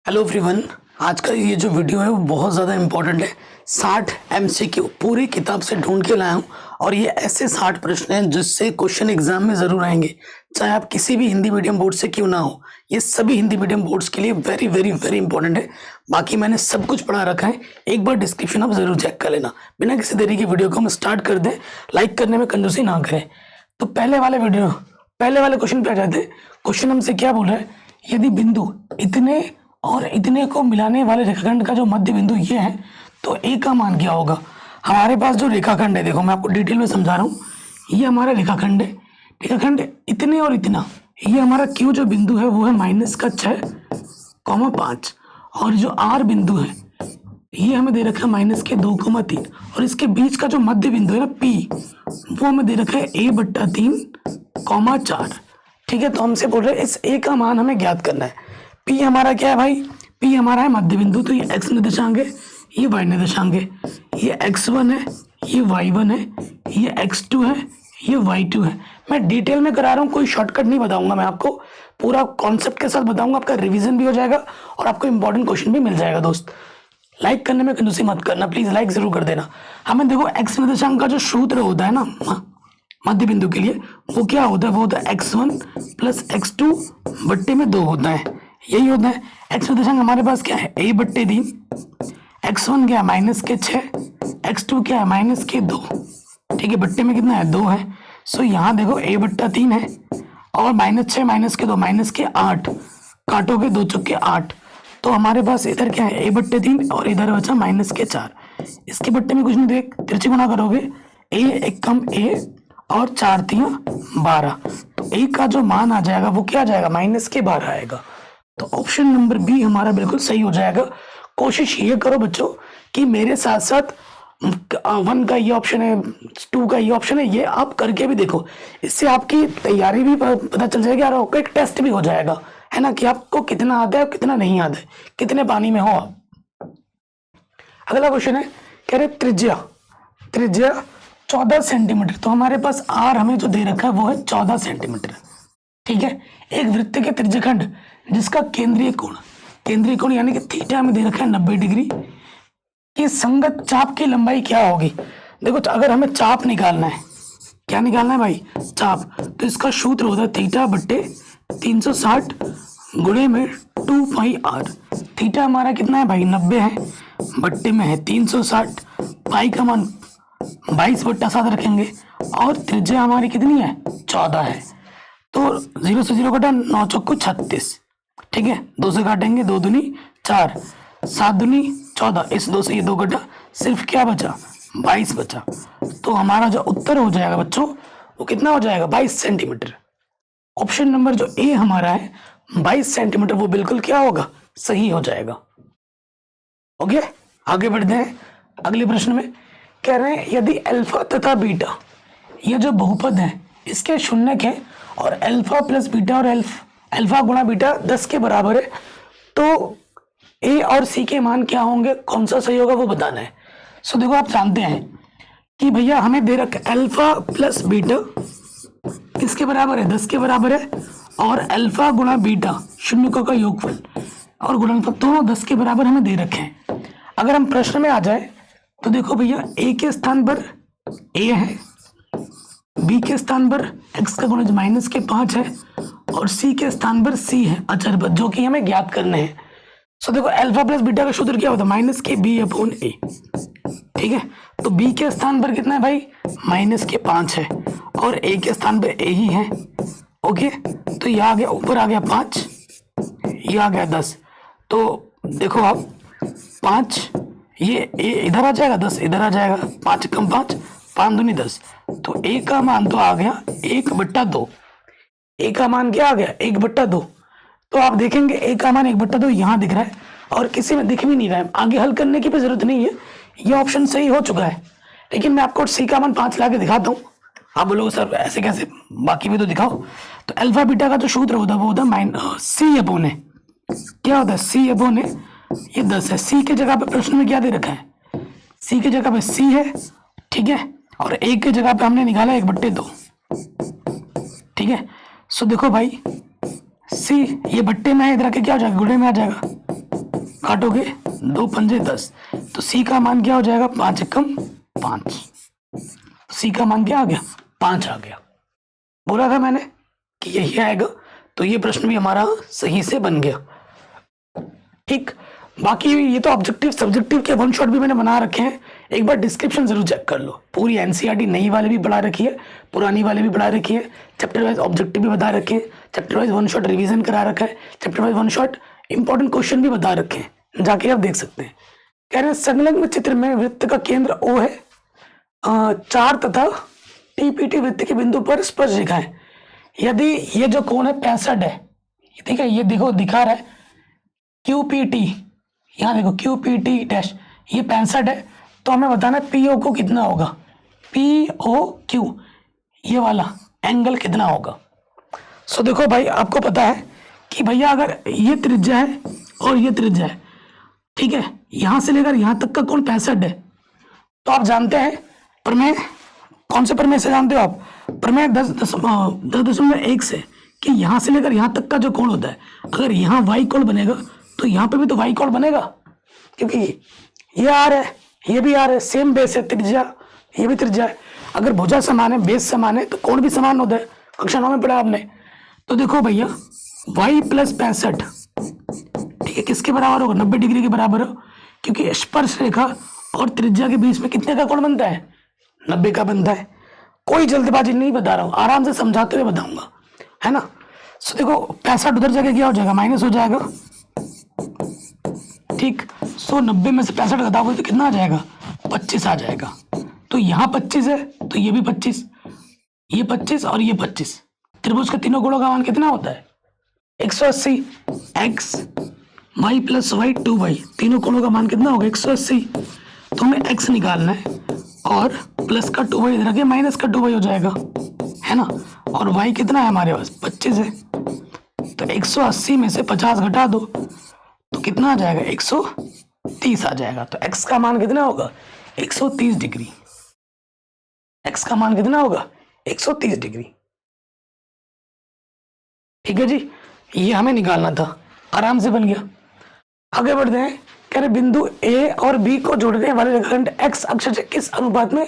Hello everyone. आज का ये जो वीडियो है वो बहुत ज़्यादा इम्पोर्टेंट है। 60 एमसीक्यू पूरी किताब से ढूंढ के लाया हूँ और ये ऐसे 60 प्रश्न हैं जिससे क्वेश्चन एग्जाम में ज़रूर आएंगे, चाहे आप किसी भी हिंदी मीडियम बोर्ड से क्यों ना हो। ये सभी हिंदी मीडियम बोर्ड्स के लिए वेरी वेरी वेरी इंपॉर्टेंट है। बाकी मैंने सब कुछ पढ़ा रखा है, एक बार डिस्क्रिप्शन आप ज़रूर चेक कर लेना। बिना किसी देरी की वीडियो को हम स्टार्ट कर दें, लाइक करने में कंजूसी ना करें। तो पहले वाले क्वेश्चन पे आ जाते हैं। क्वेश्चन हमसे क्या बोल रहा है, यदि बिंदु इतने और इतने को मिलाने वाले रेखाखंड का जो मध्य बिंदु ये है तो ए का मान क्या होगा। हमारे पास जो रेखाखंड है, देखो मैं आपको डिटेल में समझा रहा हूँ। ये हमारा रेखाखंड है, रेखाखंड इतने और इतना, ये हमारा क्यू जो बिंदु है वो है -6,5 और जो आर बिंदु है ये हमें दे रखा है -2,3 और इसके बीच का जो मध्य बिंदु है ना पी, वो हमें दे रखा है a/3,4। ठीक है, तो हमसे बोल रहे हैं इस ए का मान हमें ज्ञात करना है। पी हमारा क्या है भाई, पी हमारा है मध्य बिंदु, तो ये एक्स निर्देशांक है, ये वाई निर्देशांक है, ये x1 है, ये y1 है, ये x2 है, ये y2 है। मैं डिटेल में करा रहा हूँ, कोई शॉर्टकट नहीं बताऊंगा, मैं आपको पूरा कॉन्सेप्ट के साथ बताऊंगा। आपका रिवीजन भी हो जाएगा और आपको इंपॉर्टेंट क्वेश्चन भी मिल जाएगा। दोस्त लाइक करने में कंजूसी मत करना, प्लीज लाइक जरूर कर देना। हमें देखो एक्स निर्देशांक का जो सूत्र होता है ना मध्य बिंदु के लिए, वो क्या होता है, वो होता है x1 + x2 बट्टे में 2 होता है, यही होता है। एक्स निर्देशांक हमारे पास क्या है, a/3, x1 क्या है -6, x2 क्या है -2। ठीक है, बट्टे में कितना है, 2 है। सो यहाँ देखो a/3 है और -6 -2 -8, काटोगे 2 चौके 8, तो हमारे पास इधर क्या है a/3 और इधर बचा -4। इसके बट्टे में कुछ नहीं, देख तिरछे गुना करोगे, a एकम a और 4×3 12, तो a का जो मान आ जाएगा वो क्या आ जाएगा, -12 आएगा। तो ऑप्शन नंबर बी हमारा बिल्कुल सही हो जाएगा। कोशिश ये करो बच्चों कि मेरे साथ साथ 1 का ये ऑप्शन है, 2 का ये ऑप्शन है, ये आप करके भी देखो। इससे आपकी तैयारी भी पता चल जाएगी और आपका एक टेस्ट भी हो जाएगा, है ना, कि आपको कितना आता है कितना नहीं आता है, कितने पानी में हो आप। अगला क्वेश्चन है, कह रहे त्रिज्या 14 सेंटीमीटर, तो हमारे पास आर हमें जो दे रखा है वो है 14 सेंटीमीटर। ठीक है, एक वृत्त के त्रिज्यखंड जिसका केंद्रीय कोण यानी कि थीटा में दे रखा है 90 डिग्री की संगत चाप की लंबाई क्या होगी। देखो अगर हमें चाप निकालना है, क्या निकालना है भाई, चाप, तो इसका सूत्र होता है θ/360 गुणे में 2πr। थीटा हमारा कितना है भाई, 90 है, बट्टे में है 360, पाई का मान 22/7 रखेंगे और त्रिज्या हमारी कितनी है, 14 है। तो 0 से 0 कटा, 9 चौको 36। ठीक है, 2 से काटेंगे, 2 दूनी 4, 7 दूनी 14, इस 2 से ये 2 कटा, सिर्फ क्या बचा, 22 बचा। तो हमारा जो उत्तर हो जाएगा बच्चों वो कितना हो जाएगा, 22 सेंटीमीटर। ऑप्शन नंबर जो ए हमारा है 22 सेंटीमीटर, वो बिल्कुल क्या होगा, सही हो जाएगा। ओके, आगे बढ़ते हैं अगले प्रश्न में। कह रहे हैं यदि अल्फा तथा बीटा ये जो बहुपद है इसके शून्यक है और अल्फा प्लस बीटा और अल्फा गुणा बीटा 10 के बराबर है, तो ए और सी के मान क्या होंगे, कौन सा सही होगा वो बताना है। सो देखो आप जानते हैं कि भैया हमें दे रखा अल्फा प्लस बीटा किसके बराबर है, 10 के बराबर है, और अल्फा गुणा बीटा शून्यकों का योगफल और गुणनफल दोनों 10 के बराबर हमें दे रखे हैं। अगर हम प्रश्न में आ जाए तो देखो भैया ए के स्थान पर ए है, बी के स्थान पर x का गुणज -5 है और c के स्थान पर c है अचर पद, जो कि हमें ज्ञात करने हैं। सो देखो अल्फा प्लस बीटा का सूत्र क्या होता है, -kb/a। ठीक है, तो b के स्थान पर कितना है भाई, -5 है और a के स्थान पर a ही है। ओके, तो ये आ गया, ऊपर आ गया 5, ये आ गया 10। तो देखो आप 5, ये इधर आ जाएगा, 10 इधर आ जाएगा, 5 कम 5, 5 दूनी 10, तो ए का मान तो आ गया 1/2। ए का मान क्या आ गया, 1/2। तो आप देखेंगे ए का मान 1/2 यहाँ दिख रहा है और किसी में दिख भी नहीं रहा है, आगे हल करने की भी जरूरत नहीं है, ये ऑप्शन सही हो चुका है। लेकिन मैं आपको सी का मान 5 ला के दिखाता हूँ। आप बोलोगे सर ऐसे कैसे, बाकी भी तो दिखाओ। तो अल्फा बीटा का जो सूत्र होता है वो होता है C/A। क्या होता है, C/A, ये 10 है। सी के जगह पे प्रश्न में क्या दे रखा है, सी के जगह पे सी है, ठीक है, और ए के जगह पे हमने निकाला 1/2। ठीक है, सो देखो भाई सी ये बट्टे में है, इधर आके क्या हो जाएगा, गुणे में आ जाएगा, काटोगे 2 पंजे 10, तो सी का मान क्या हो जाएगा? 5 एकम 5। सी का मान क्या आ गया? 5 आ गया। बोला था मैंने कि यही आएगा, तो ये प्रश्न भी हमारा सही से बन गया। ठीक, बाकी ये तो ऑब्जेक्टिव सब्जेक्टिव के वन शॉट भी मैंने बना रखे हैं, एक बार डिस्क्रिप्शन जरूर चेक कर लो। पूरी एनसीईआरटी नई वाले भी पढ़ा रखी है, पुरानी वाले भी पढ़ा रखी है, चैप्टर वाइज ऑब्जेक्टिव भी बता रखे हैं, chapter wise one shot revision करा रखा है, chapter wise one shot important question भी बता रखे हैं, जाके आप देख सकते हैं। कह रहे हैं संलग्न चित्र में वृत्त का केंद्र O है, 4 तथा टीपीटी वृत्त के बिंदु पर स्पर्श रेखा है। यदि ये जो कोण है 65 है, ठीक है, ये देखो दिखा रहा है QPT, यहाँ देखो QPT डैश, ये 65 है, तो हमें बताना है PO कितना होगा, POQ ये वाला एंगल कितना होगा। सो देखो भाई, आपको पता है कि भैया अगर ये त्रिज्या है और ये त्रिज्या है, ठीक है, यहां से लेकर यहां तक का कोण 65 है, तो आप जानते हैं प्रमेय, कौन से प्रमेय से जानते हो आप? प्रमेय 10.1 से, कि यहां से लेकर यहां तक का जो कोण होता है, अगर यहाँ y कोण बनेगा तो यहाँ पे भी तो y कोण बनेगा, क्योंकि ये आर है, ये भी आर है, सेम बेस है, त्रिज्या ये भी त्रिज्या है। अगर भुजा समान है, बेस समान है, तो कोण भी समान होता है, कक्षा 9 में पढ़ा आपने। तो देखो भैया y + 65, ठीक है, किसके बराबर होगा? 90 डिग्री के बराबर हो, क्योंकि स्पर्श रेखा और त्रिज्या के बीच में कितने का कोण बनता है? 90 का बनता है। कोई जल्दबाजी नहीं बता रहा हूँ, आराम से समझाते हुए बताऊंगा, है ना। सो देखो 65 उधर जाके क्या हो जाएगा? माइनस हो जाएगा, ठीक। सो 90 में से 65 घटाओगे तो कितना आ जाएगा? 25 आ जाएगा। तो यहाँ 25 है, तो ये भी 25, ये 25 और ये 25। त्रिभुज के तीनों कोणों का मान कितना होता है? 180। x y + y 2y, तीनों कोणों का मान कितना होगा? 180। तो हमें x निकालना है, और प्लस का 2y इधर आके माइनस का 2y हो जाएगा, है ना। और y कितना है हमारे पास? 25 है। तो 180 में से 50 घटा दो तो कितना आ जाएगा? 130 आ जाएगा। तो x का मान कितना होगा? 130 डिग्री। x का मान कितना होगा? 130 डिग्री। ठीक है जी, ये हमें निकालना था, आराम से बन गया। आगे बढ़ते हैं। कह रहे बिंदु A और B को जोड़ने वाले रेखाखंड x अक्ष से किस अनुपात में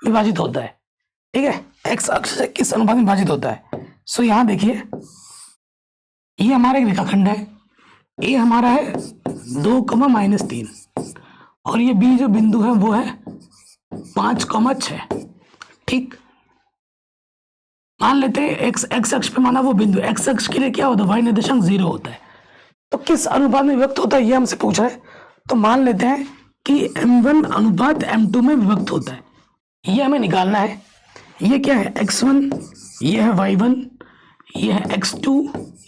विभाजित होता है? ठीक है, x अक्ष से किस अनुपात में विभाजित होता है? सो यहाँ देखिए, ये हमारा एक रेखाखंड है, A हमारा है 2, -3, और ये B जो बिंदु है वो है 5, 6। ठीक, मान लेते हैं x अक्ष पे माना वो बिंदु, x अक्ष के लिए क्या होता है? y निर्देशांक 0 होता है। तो किस अनुपात में विभक्त होता है ये हमसे पूछ रहा है। तो मान लेते हैं कि m1 अनुपात m2 में विभक्त होता है, ये हमें निकालना है। ये क्या है? x1, ये है y1, ये है x2,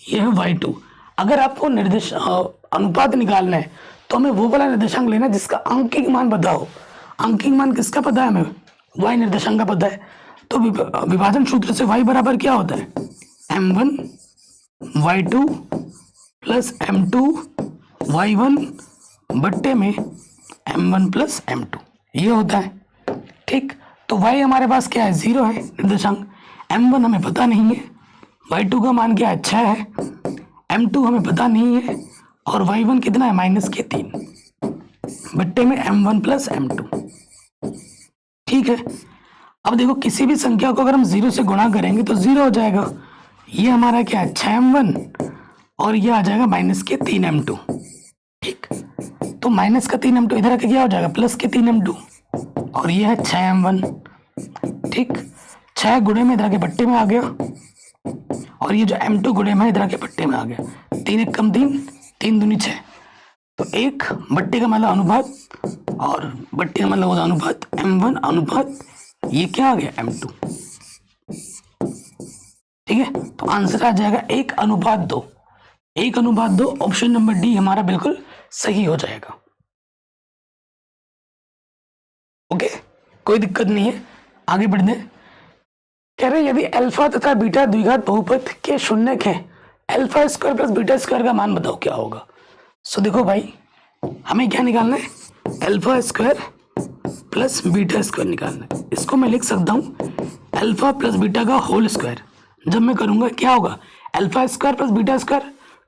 ये है y2। अगर आपको निर्देश अनुपात निकालना है तो हमें वो वाला निर्देशांक लेना है जिसका अंकिक मान पता हो। अंकिक मान किसका पता है? हमें y निर्देशांक का पता है। तो विभाजन सूत्र से y बराबर क्या होता है? m1 y2 + m2 y1 बट्टे में m1 + m2, ये होता है। ठीक, तो y हमारे पास क्या है? 0 है निर्देशांक। m1 हमें पता नहीं है, y2 का मान क्या है? 6 है, m2 हमें पता नहीं है, और y1 कितना है? -3 बट्टे में m1 + m2। ठीक है, अब देखो किसी भी संख्या को अगर हम 0 से गुणा करेंगे तो 0 हो जाएगा। ये हमारा क्या है? 6m1, और ये आ जाएगा -3 m2। ठीक, तो -3 m2 इधर आके क्या हो जाएगा? +3 m2, और ये है 6m1। ठीक, 6 गुणे में इधर आके बट्टे में आ गया, और ये जो m2 गुणे में इधर आके बट्टे में आ गया। 3 × 3, 3 दूनी 6, तो 1 बट्टे का मतलब अनुपात, और बट्टे का मतलब होता अनुपात m1 अनुपात ये क्या आ गया? m2। ठीक है, तो आंसर आ जाएगा 1:2। 1:2, ऑप्शन नंबर डी हमारा बिल्कुल सही हो जाएगा। ओके, कोई दिक्कत नहीं है, आगे बढ़ते हैं। कह रहे यदि अल्फा तथा बीटा द्विघात बहुपद के शून्यक है, α² + β² का मान बताओ क्या होगा। सो देखो भाई, हमें क्या निकालना है? α² + β² निकालना है। इसको मैं लिख सकता हूँ α + β का होल स्क्वायर। जब मैं करूंगा क्या होगा? α² + β²,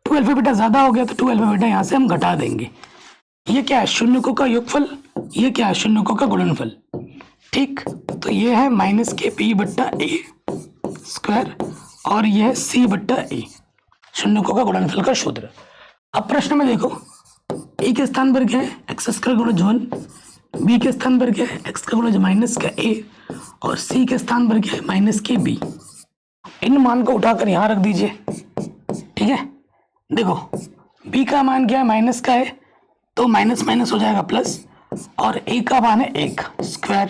2α β ज्यादा हो गया तो 2α β यहाँ से हम घटा देंगे, ये क्या है, शून्यकों का योगफल, ये क्या है, शून्यकों का गुणनफल। ठीक, तो ये है माइनस के पी बट्टा ए स्क्वायर और यह है सी बट्टा ए, शून्यकों का गुणनफल का सूत्र। अब प्रश्न में देखो, ए के स्थान पर क्या है, एक्स स्क्वायर गुणज 1, बी के स्थान पर क्या है, एक्स का गुणज माइनस का ए, और सी के स्थान पर क्या है, माइनस के बी। इन मान को उठाकर यहां रख दीजिए। ठीक है, देखो बी का मान क्या है, माइनस का है, तो माइनस माइनस हो जाएगा प्लस, और ए का मान है एक स्क्वायर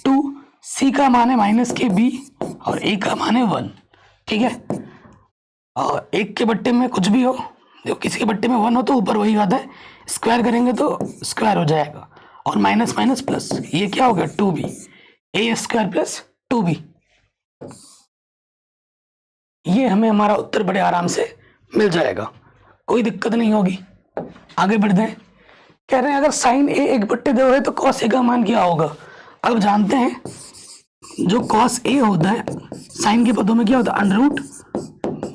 टू, सी का मान है माइनस के बी, और ए का मान है 1। ठीक है, और एक के बट्टे में कुछ भी हो, देखो किसी के बट्टे में 1 हो तो ऊपर वही आता है, स्क्वायर करेंगे तो स्क्वायर हो जाएगा, और माइनस माइनस प्लस, ये क्या हो गया 2b, ए स्क्वायर प्लस 2b। ये हमें हमारा उत्तर बड़े आराम से मिल जाएगा, कोई दिक्कत नहीं होगी। आगे बढ़ते हैं, कह रहे हैं अगर साइन ए 1/2 है तो कॉस ए का मान क्या होगा। अब जानते हैं जो कॉस ए होता है साइन के पदों में क्या होता है,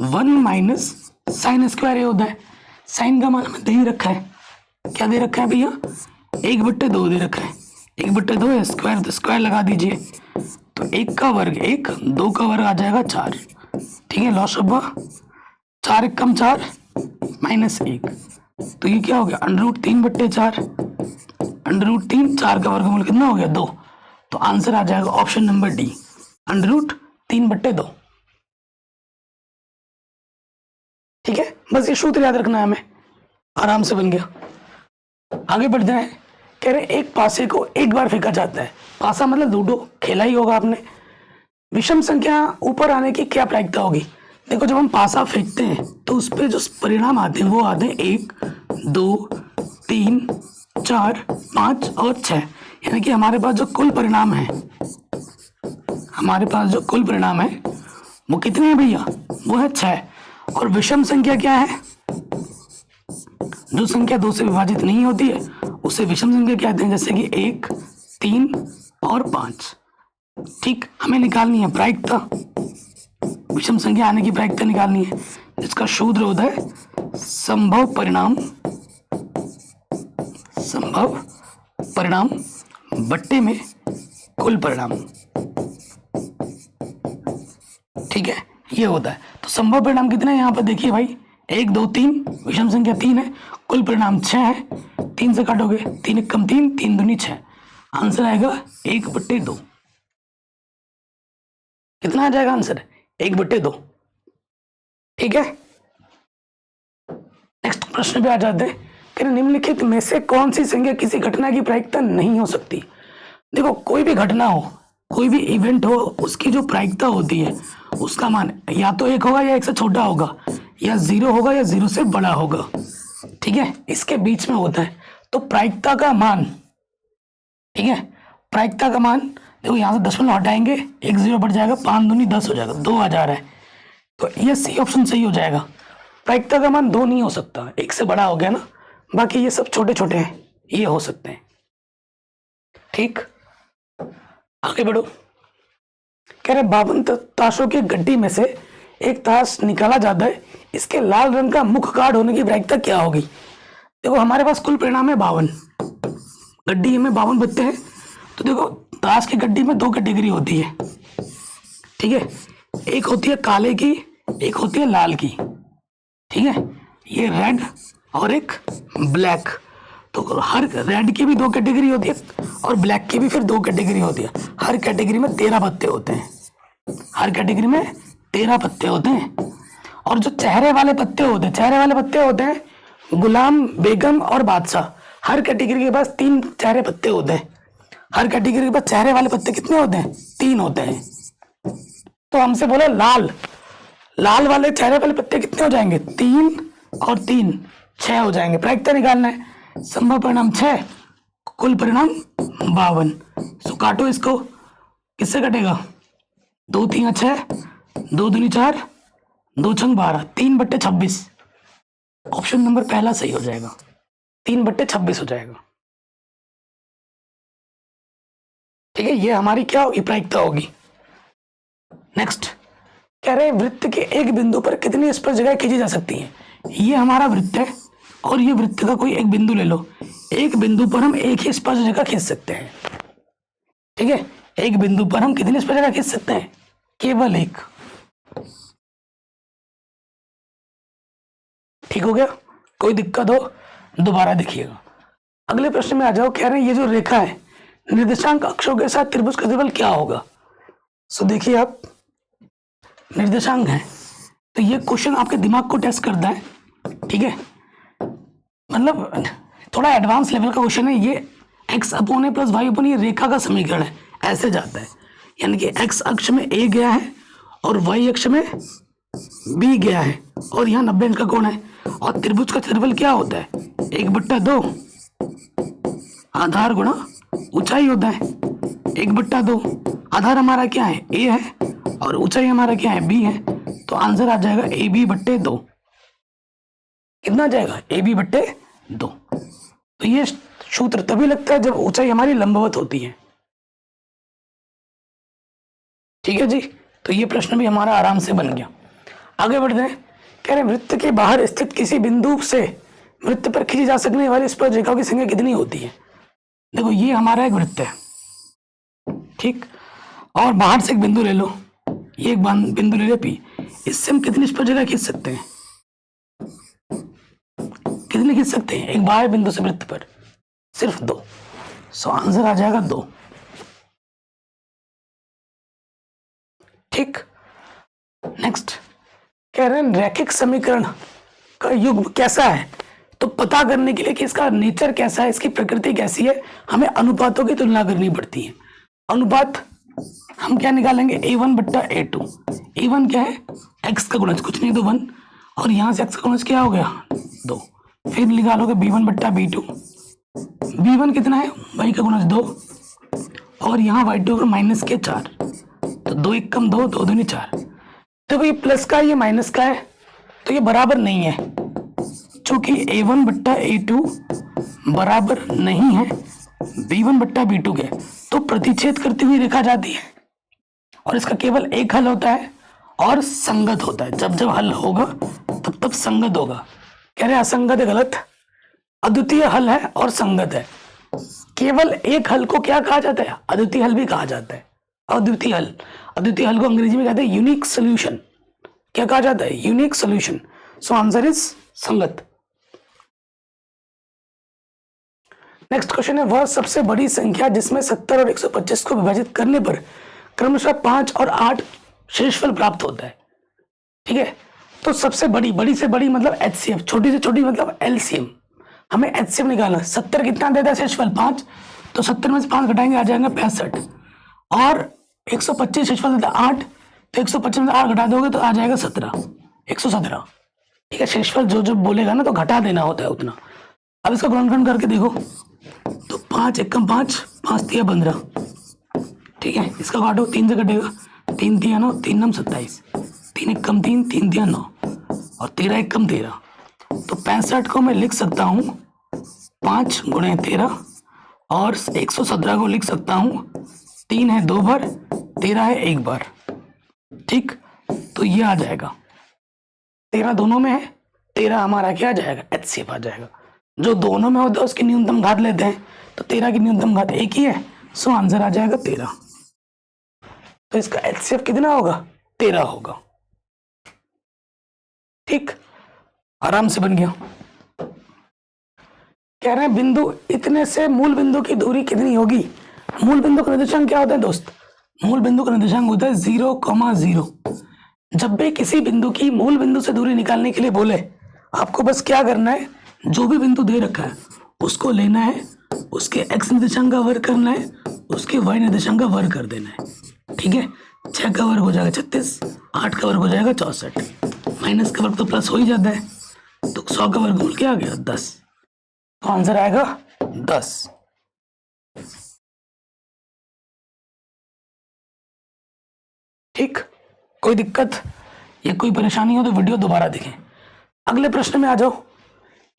√1 माइनस साइन स्क्वायर ए होता है। साइन का मान हमें दे ही रखा है, क्या दे रखा है भैया, 1/2 दे रखा है, 1/2 है स्क्वायर, तो स्क्वायर लगा दीजिए, तो 1 का वर्ग 1, 2 का वर्ग आ जाएगा 4। ठीक है, लॉस हुआ, 4 1 कम 4 माइनस 1, तो ये क्या हो गया, √3/4, √3, 4 का वर्गमूल कितना हो गया 2, तो आंसर आ जाएगा ऑप्शन नंबर डी, √3/2। ठीक है, बस ये सूत्र याद रखना है हमें, आराम से बन गया। आगे बढ़ते हैं, कह रहे एक पासे को एक बार फेंका जाता है, पासा मतलब लूडो खेला ही होगा आपने, विषम संख्या ऊपर आने की क्या प्रायिकता होगी। देखो जब हम पासा फेंकते हैं तो उस पर जो परिणाम आते हैं वो आते हैं 1 2 3 4 5 और 6, यानी कि हमारे पास जो कुल परिणाम है, हमारे पास जो कुल परिणाम है वो कितने हैं भैया, वो है 6। और विषम संख्या क्या है, जो संख्या 2 से विभाजित नहीं होती है उसे विषम संख्या कहते हैं, जैसे कि 1 3 और 5। ठीक, हमें निकालनी है प्रायिकता, विषम संख्या आने की प्रायिकता निकालनी है, जिसका सूत्र होता है संभव परिणाम बट्टे में कुल परिणाम। ठीक है, ये होता है। तो संभव परिणाम कितने हैं यहाँ पर देखिए भाई, 1 2 3, विषम संख्या 3 है, कुल परिणाम 6 है, 3 से काटोगे 3 1 कम 3, 3 दूनी 6, आंसर आएगा 1/2। कितना आ जाएगा आंसर, 1/2। ठीक है, नेक्स्ट प्रश्न पे आ जाते हैं, कि निम्नलिखित में से कौन सी संख्या किसी घटना की प्रायिकता नहीं हो सकती। देखो कोई भी घटना हो, कोई भी इवेंट हो, उसकी जो प्रायिकता होती है उसका मान या तो 1 होगा या 1 से छोटा होगा, या 0 होगा या 0 से बड़ा होगा। ठीक है, इसके बीच में होता है, तो प्रायिकता का मान, ठीक है, प्रायिकता का मान देखो यहाँ से दशमलव हटाएंगे, 1 0 बढ़ जाएगा, 5 दूनी 10 हो जाएगा, 2 आ जा रहा है, तो ये सी ऑप्शन सही हो जाएगा। प्रायिकता का मान 2 नहीं हो सकता, 1 से बड़ा हो गया ना, बाकी ये सब छोटे छोटे हैं, ये हो सकते हैं। ठीक, आगे बढ़ो, कह रहे 52 ताशों की गड्डी में से एक ताश निकाला जाता है, इसके लाल रंग का मुख्य कार्ड होने की प्रायिकता क्या होगी। देखो हमारे पास कुल परिणाम है 52, गड्डी में 52 पत्ते हैं, तो देखो ताश की गड्डी में 2 कैटेगरी होती है। ठीक है, एक होती है काले की, एक होती है लाल की। ठीक है, ये रेड और एक ब्लैक, तो हर रेड की भी 2 कैटेगरी होती है और ब्लैक की भी फिर 2 कैटेगरी होती है। हर कैटेगरी में 13 पत्ते होते हैं, हर कैटेगरी में 13 पत्ते होते हैं। और जो चेहरे वाले पत्ते होते हैं गुलाम, बेगम और बादशाह, हर कैटेगरी के पास 3 चेहरे पत्ते होते हैं। हर कैटेगरी के पास चेहरे वाले पत्ते कितने होते हैं, 3 होते हैं। तो हमसे बोला लाल वाले चेहरे वाले पत्ते कितने हो जाएंगे, 3 और 3 6 हो जाएंगे। प्रायिकता निकालना है, संभव परिणाम 6, कुल परिणाम 52। सो काटो इसको, किससे कटेगा, 2 3 6, 2 दूनी 4, 2 छंग 12, 3/26। ऑप्शन नंबर पहला सही हो जाएगा, 3/26 हो जाएगा। ठीक है, ये हमारी क्या होगी, प्रायिकता होगी। नेक्स्ट कह रहे हैं वृत्त के एक बिंदु पर कितनी स्पर्श जगह खींची जा सकती है। ये हमारा वृत्त है, और ये वृत्त का कोई एक बिंदु ले लो, एक बिंदु पर हम एक ही स्पर्श रेखा खींच सकते हैं। ठीक है, एक बिंदु पर हम कितनी स्पर्श रेखा खींच सकते हैं? केवल एक। ठीक हो गया? कोई दिक्कत हो दोबारा देखिएगा। अगले प्रश्न में आ जाओ। कह रहे हैं ये जो रेखा है निर्देशांक अक्षों के साथ त्रिभुज का क्षेत्रफल क्या होगा? सो देखिए, आप निर्देशांक है तो ये क्वेश्चन आपके दिमाग को टेस्ट करता है। ठीक है, मतलब थोड़ा एडवांस लेवल का क्वेश्चन है ये। x अपॉन ए प्लस वाई अपॉन ये रेखा का समीकरण है, ऐसे जाता है। यानी कि x अक्ष में a गया है और y अक्ष में b गया है और यहाँ 90 अंश का कोण है। और त्रिभुज का क्षेत्रफल क्या होता है? 1/2 आधार गुणा ऊंचाई होता है। 1/2 आधार हमारा क्या है? a है और ऊंचाई हमारा क्या है? b है। तो आंसर आ जाएगा AB/2। कितना आ जाएगा? AB/2। तो ये सूत्र तभी लगता है जब ऊंचाई हमारी लंबवत होती है। ठीक है जी, तो ये प्रश्न भी हमारा आराम से बन गया। आगे बढ़ते हैं। कह रहे हैं वृत्त के बाहर स्थित किसी बिंदु से वृत्त पर खींची जा सकने वाली स्पर्श रेखाओं की संख्या कितनी होती है? देखो, ये हमारा एक वृत्त है, ठीक, और बाहर से एक बिंदु ले लो, ये एक बिंदु ले लो P। इससे हम कितनी स्पर्श रेखा खींच सकते हैं? कितने खींच सकते हैं एक बाह्य बिंदु से वृत्त पर? सिर्फ 2। सो आंसर आ जाएगा 2। ठीक, नेक्स्ट। कह रहे हैं रैखिक समीकरण का युग्म कैसा है? तो पता करने के लिए कि इसका नेचर कैसा है, इसकी प्रकृति कैसी है, हमें अनुपातों की तुलना करनी पड़ती है। अनुपात हम क्या निकालेंगे? A1/A2। A1 क्या है? x का गुणज, कुछ नहीं तो 1, और यहां से x का गुणज क्या हो गया? 2। फिर निकालोगे B1/B2। B1 कितना है? y का गुणज 2 और यहाँ y2 माइनस के 4। तो 2 1 कम 2, 2 दूनी 4। देखो, ये प्लस का ये माइनस का है तो ये बराबर नहीं है, क्योंकि A1/A2 बराबर नहीं है B1/B2 के। तो प्रतिच्छेद करती हुई रेखा जाती है और इसका केवल एक हल होता है और संगत होता है। जब जब हल होगा तब तब संगत होगा। कह रहे असंगत है, गलत। अद्वितीय हल है और संगत है। केवल एक हल को क्या कहा जाता है? अद्वितीय हल भी कहा जाता है। अद्वितीय हल, अद्वितीय हल को अंग्रेजी में कहते हैं यूनिक सोल्यूशन। क्या कहा जाता है? Unique solution. So answer is संगत। नेक्स्ट क्वेश्चन है, वह सबसे बड़ी संख्या जिसमें 70 और 125 को विभाजित करने पर क्रमशः 5 और 8 शेषफल प्राप्त होता है। ठीक है, तो सबसे बड़ी, बड़ी से बड़ी मतलब HCF, छोटी से छोटी मतलब LCM। हमें HCF निकालना है। 70 कितना देता है शेषफल? 5। तो 70 में से 5 घटाएंगे, आ जाएगा 65। और 125 शेषफल देता है 8, तो 125 में से 8 घटा दोगे तो आ जाएगा 17, 117। ठीक है, शेषफल जो जो बोलेगा ना तो घटा देना होता है उतना। अब इसका गुणनखंड करके देखो तो 5 एकम 5, 5 तिया 15। ठीक है, इसका काटो, 3 से कटेगा, 3 तिया 9, 3 9 27, 3 एकम 3, 3 तिया 9 और 13 एकम 13। तो 65 को मैं लिख सकता हूँ 5 गुणे 13 और 117 को लिख सकता हूँ 3 है 2 बार, 13 है 1 बार। ठीक, तो ये आ जाएगा 13 दोनों में है, 13 हमारा क्या आ जाएगा? HCF आ जाएगा। जो दोनों में होता है उसकी न्यूनतम घात लेते हैं, तो 13 की न्यूनतम घात 1 ही है। सो आंसर आ जाएगा 13। तो इसका HCF कितना होगा? 13 होगा। ठीक, आराम से बन गया। कह रहे हैं बिंदु इतने से मूल बिंदु की दूरी कितनी होगी? मूल बिंदु का निर्देशांक क्या होता है दोस्त? मूल बिंदु का निर्देशांक होता है 0,0। जब भी किसी बिंदु की मूल बिंदु से दूरी निकालने के लिए बोले, आपको बस क्या करना है, जो भी बिंदु दे रखा है उसको लेना है, उसके x निर्देशांक का वर्ग करना है, उसके y निर्देशांक का वर्ग कर देना है। ठीक है, 6 का वर्ग हो जाएगा 36, 8 का वर्ग हो जाएगा 64, माइनस का वर्ग तो प्लस हो ही जाता है, तो 100 का वर्गमूल क्या आ गया? 10। तो आंसर आएगा 10। ठीक, कोई दिक्कत या कोई परेशानी हो तो वीडियो दोबारा देखें। अगले प्रश्न में आ जाओ।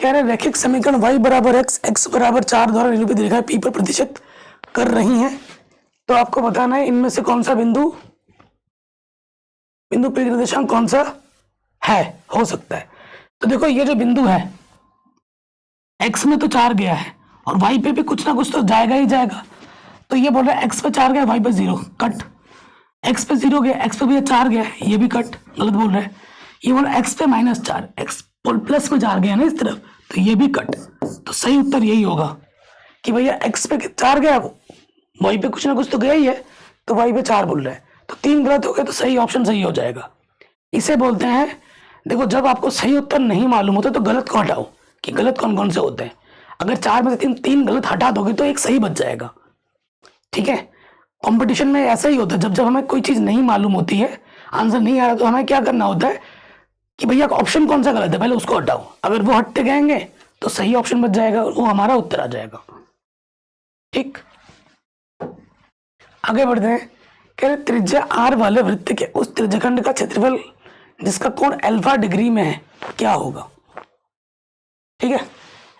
कह रहे रैखिक समीकरण y बराबर x, x बराबर 4 द्वारा निरूपित रेखा P पर प्रतिशत कर रही हैं। तो आपको बताना है इनमें से कौन सा बिंदु P का निर्देशांक कौन सा है, हो सकता है। तो देखो, ये जो बिंदु है एक्स में तो 4 गया है और वाई पे भी कुछ ना कुछ तो जाएगा ही जाएगा। तो ये बोल रहा है एक्स पे 4 गया, वाई पे 0, कट। एक्स पे 0 गया, एक्स पे भी 4 गया है, ये भी कट, गलत बोल रहा है। ये बोल रहा है एक्स पे -4, एक्स प्लस में 4 गया ना इस तरफ, तो ये भी कट। तो सही उत्तर यही होगा कि भैया एक्स पे 4 गया, वाई पे कुछ ना कुछ तो गया ही है, तो वाई पे 4 बोल रहा है। तो 3 गलत हो गए, तो सही ऑप्शन सही हो जाएगा। इसे बोलते हैं, देखो जब आपको सही उत्तर नहीं मालूम होता तो गलत को हटाओ कि गलत कौन कौन से होते हैं। अगर 4 में से 3 गलत हटा दोगे तो एक सही बच जाएगा। ठीक है, कंपटीशन में ऐसा ही होता है, जब जब हमें कोई चीज नहीं मालूम होती है, आंसर नहीं आ रहा, तो हमें क्या करना होता है कि भैया ऑप्शन कौन सा गलत है पहले उसको हटाओ। अगर वो हटते गएंगे तो सही ऑप्शन बच जाएगा, वो हमारा उत्तर आ जाएगा। ठीक, आगे बढ़ते हैं। कह रहे त्रिज्या r वाले वृत्त के उस त्रिज्याखंड का क्षेत्रफल जिसका कोण अल्फा डिग्री में है क्या होगा। ठीक है,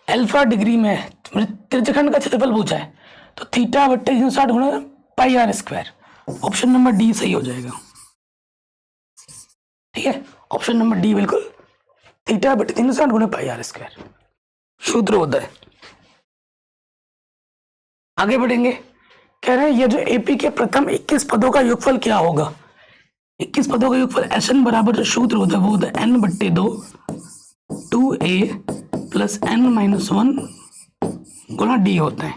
अल्फा डिग्री में है, त्रिज्याखंड का क्षेत्रफल पूछा है, तो थीटा बट्टे 360 गुणा pi r square. Option number D सही हो जाएगा। ठीक है, ऑप्शन नंबर डी बिल्कुल, थीटा बट्टे 360 गुणा पाई आर स्क्वायर सूत्र होता है। आगे बढ़ेंगे, कह रहे हैं ये जो एपी के प्रथम 21 पदों का योगफल क्या होगा। 21 पदों का योगफल एन बराबर जो सूत्र होता है वो होता है n बट्टे 2 2a प्लस n-1 गुणा डी होता है।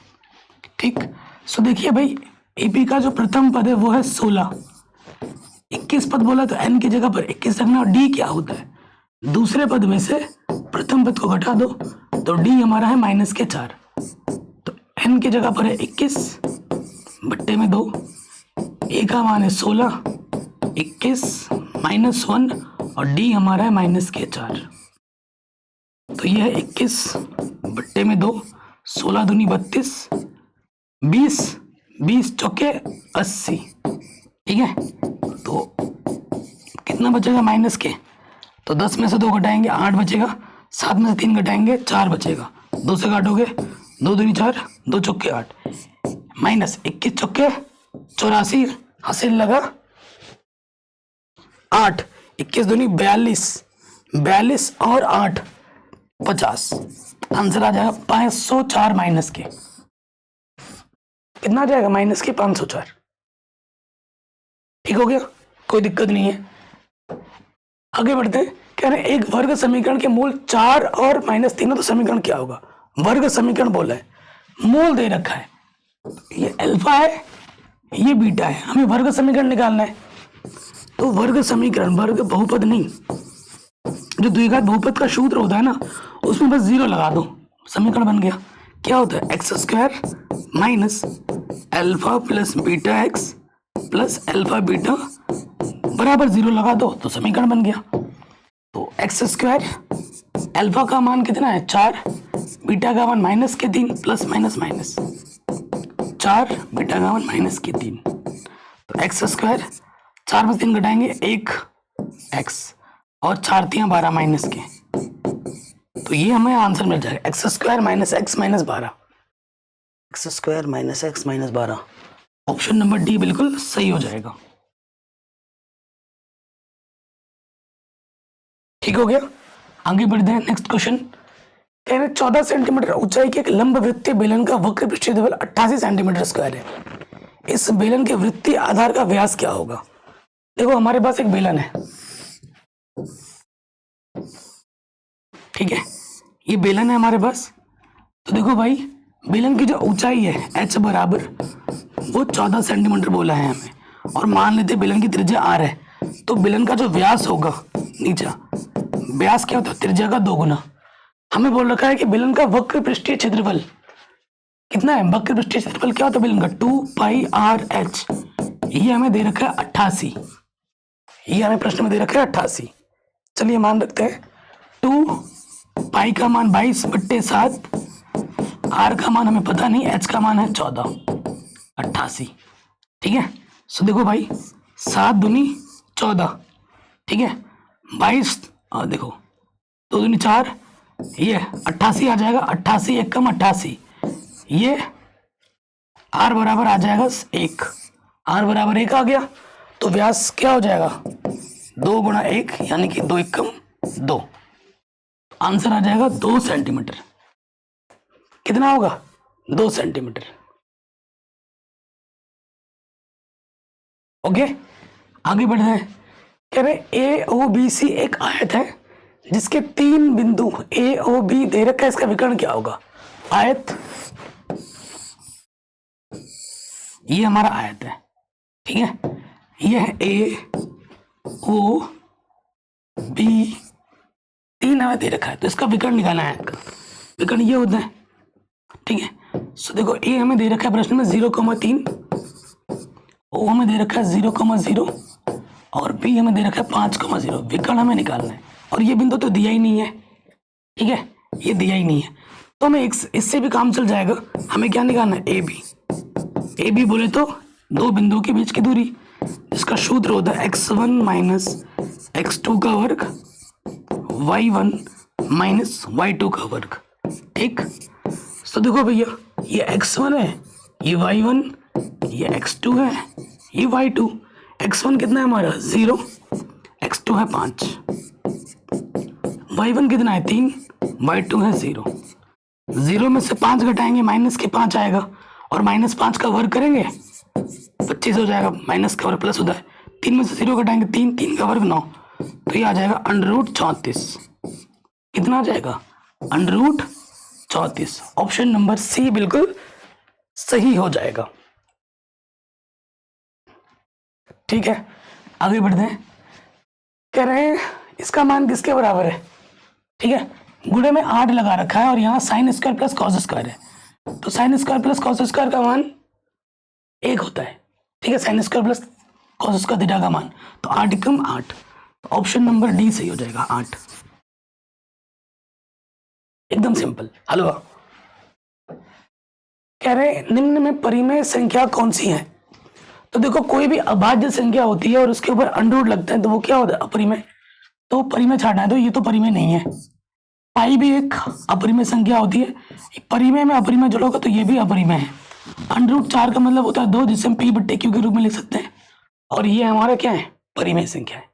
ठीक, सो देखिए भाई एपी का जो प्रथम पद है वो है 16, 21 पद बोला तो n की जगह पर 21 रखना, और डी क्या होता है, दूसरे पद में से प्रथम पद को घटा दो, तो डी हमारा है -4, तो n की जगह पर है 21 बट्टे में 2, ए का मान है 16, 21 -1 और डी हमारा है -4, तो यह है 21 बट्टे में 2, 16 दूनी 32, 20 20 चौके 80। ठीक है, तो कितना बचेगा माइनस के, तो 10 में से 2 घटाएंगे 8 बचेगा, 7 में से 3 घटाएंगे 4 बचेगा, 2 से काटोगे 2 दूनी 4, 2 चौके 8, माइनस 21 चौके 84, हासिल लगा 8, 21 दूनी 42, 42 और 8 50, आंसर आ जाएगा 504 माइनस के, कितना आ जाएगा माइनस के 504। ठीक हो गया, कोई दिक्कत नहीं है। आगे बढ़ते हैं, कह रहे हैं एक वर्ग समीकरण के मूल 4 और -3 है, तो समीकरण क्या होगा। वर्ग समीकरण बोला है, मूल दे रखा है, ये अल्फा है ये बीटा है, हमें वर्ग समीकरण निकालना है। तो वर्ग समीकरण, वर्ग बहुपद नहीं, जो द्विघात बहुपद का सूत्र होता है ना, उसमें बस 0 लगा दो, समीकरण बन गया। क्या होता है, x² minus alpha plus beta x plus alpha beta बराबर 0 लगा दो, तो समीकरण बन गया। तो x², अल्फा का मान कितना है 4, बीटा का मान -3 प्लस माइनस माइनस 4, बीटा का मान -3, तो x², 4 में 3 घटाएंगे 1 x और 4 3 12 माइनस के, तो ये हमें आंसर मिल जाएगा x² - x - 12, x² - x - 12, option number D बिल्कुल सही हो जाएगा। ठीक हो गया, आगे बढ़ते हैं नेक्स्ट क्वेश्चन। कह रहे 14 सेंटीमीटर ऊंचाई के एक लंब वृत्तीय बेलन का वक्र पृष्ठीय क्षेत्रफल 88 सेंटीमीटर स्क्वायर है। इस बेलन के वृत्तीय आधार का व्यास क्या होगा। देखो हमारे पास एक बेलन है, ठीक है, ये बेलन है हमारे पास। तो देखो भाई बेलन की जो ऊंचाई है h बराबर वो 14 सेंटीमीटर बोला है हमें, और मान लेते बेलन की त्रिज्या r है, तो बेलन का जो व्यास होगा नीचा, व्यास क्या होता है त्रिज्या का 2 गुना। हमें बोल रखा है कि बेलन का वक्र पृष्ठीय क्षेत्रफल कितना है, वक्र पृष्ठीय क्षेत्रफल क्या होता है बेलन का 2πrh, ये हमें दे रखा है 88, ये हमें प्रश्न में दे रखा है 88। चलिए मान रखते हैं 2 पाई का मान 22/7, r का मान हमें पता नहीं, h का मान है 14, 88। ठीक है, सो देखो भाई 7 दूनी 14, ठीक है, 22 और देखो 2 दूनी 4, ये 88 आ जाएगा, 88 1 कम 88, ये r बराबर आ जाएगा 1, r बराबर 1 आ गया, तो व्यास क्या हो जाएगा 2 गुणा 1 यानी कि 2 1 कम 2, आंसर आ जाएगा 2 सेंटीमीटर। कितना होगा 2 सेंटीमीटर। ओके, आगे बढ़ रहे हैं। कह रहे ए ओ बी सी एक आयत है जिसके 3 बिंदु ए ओ बी दे रखा है, इसका विकर्ण क्या होगा। आयत, ये हमारा आयत है, ठीक है, ये है ए ओ बी, 3 हमें दे रखा है, तो इसका विकर्ण निकालना है। आयत का विकर्ण ये होता है, ठीक है। सो देखो ए हमें दे रखा है प्रश्न में 0,3, ओ हमें दे रखा है 0,0 और बी हमें दे रखा है 5,0। विकर्ण हमें निकालना है और ये बिंदु तो दिया ही नहीं है, ठीक है, ये दिया ही नहीं है, तो हमें इससे भी काम चल जाएगा। हमें क्या निकालना है, ए बी। ए बी बोले तो 2 बिंदुओं के बीच की दूरी, जिसका सूत्र होता है x1 माइनस x2 का वर्ग, y1 माइनस y2 का वर्ग, ठीक। तो देखो भैया, ये x1 है, ये y1, ये x2 है, ये y2। x1 कितना है हमारा 0, x2 है 5, y1 कितना है 3, y2 है 0। 0 में से 5 घटाएंगे माइनस के 5 आएगा, और -5 का वर्ग करेंगे 25 हो जाएगा, माइनस का वर्ग प्लस होता है। 3 में से 0 घटाएंगे 3, 3 का वर्ग 9, तो ये आ जाएगा √34। कितना आ जाएगा √34। ऑप्शन नंबर सी बिल्कुल सही हो जाएगा, ठीक है। आगे बढ़ते हैं। कह रहे हैं इसका मान किसके बराबर है, ठीक है। गुणे में 8 लगा रखा है और यहाँ sine square plus cos square है, तो sine square plus cos square का मान 1 होता है, ठीक है। Sine square plus cos square theta का मान, तो 8 एकम 8, तो ऑप्शन नंबर डी सही हो जाएगा, 8। एकदम सिंपल हलवा। कह रहे हैं निम्न में परिमेय संख्या कौन सी है। तो देखो, कोई भी अभाज्य संख्या होती है और उसके ऊपर अंडर लगता है तो वो क्या होता है, अपरिमेय। तो परिमेय छाड़ना है, तो ये तो परिमेय नहीं है। पाई भी एक अपरिमेय संख्या होती है, परिमेय में अपरिमेय जोड़ोगे तो ये भी अपरिमेय है। √4 का मतलब होता है 2, जिसे हम p/q के रूप में लिख सकते हैं, और ये हमारा क्या है, परिमेय संख्या है।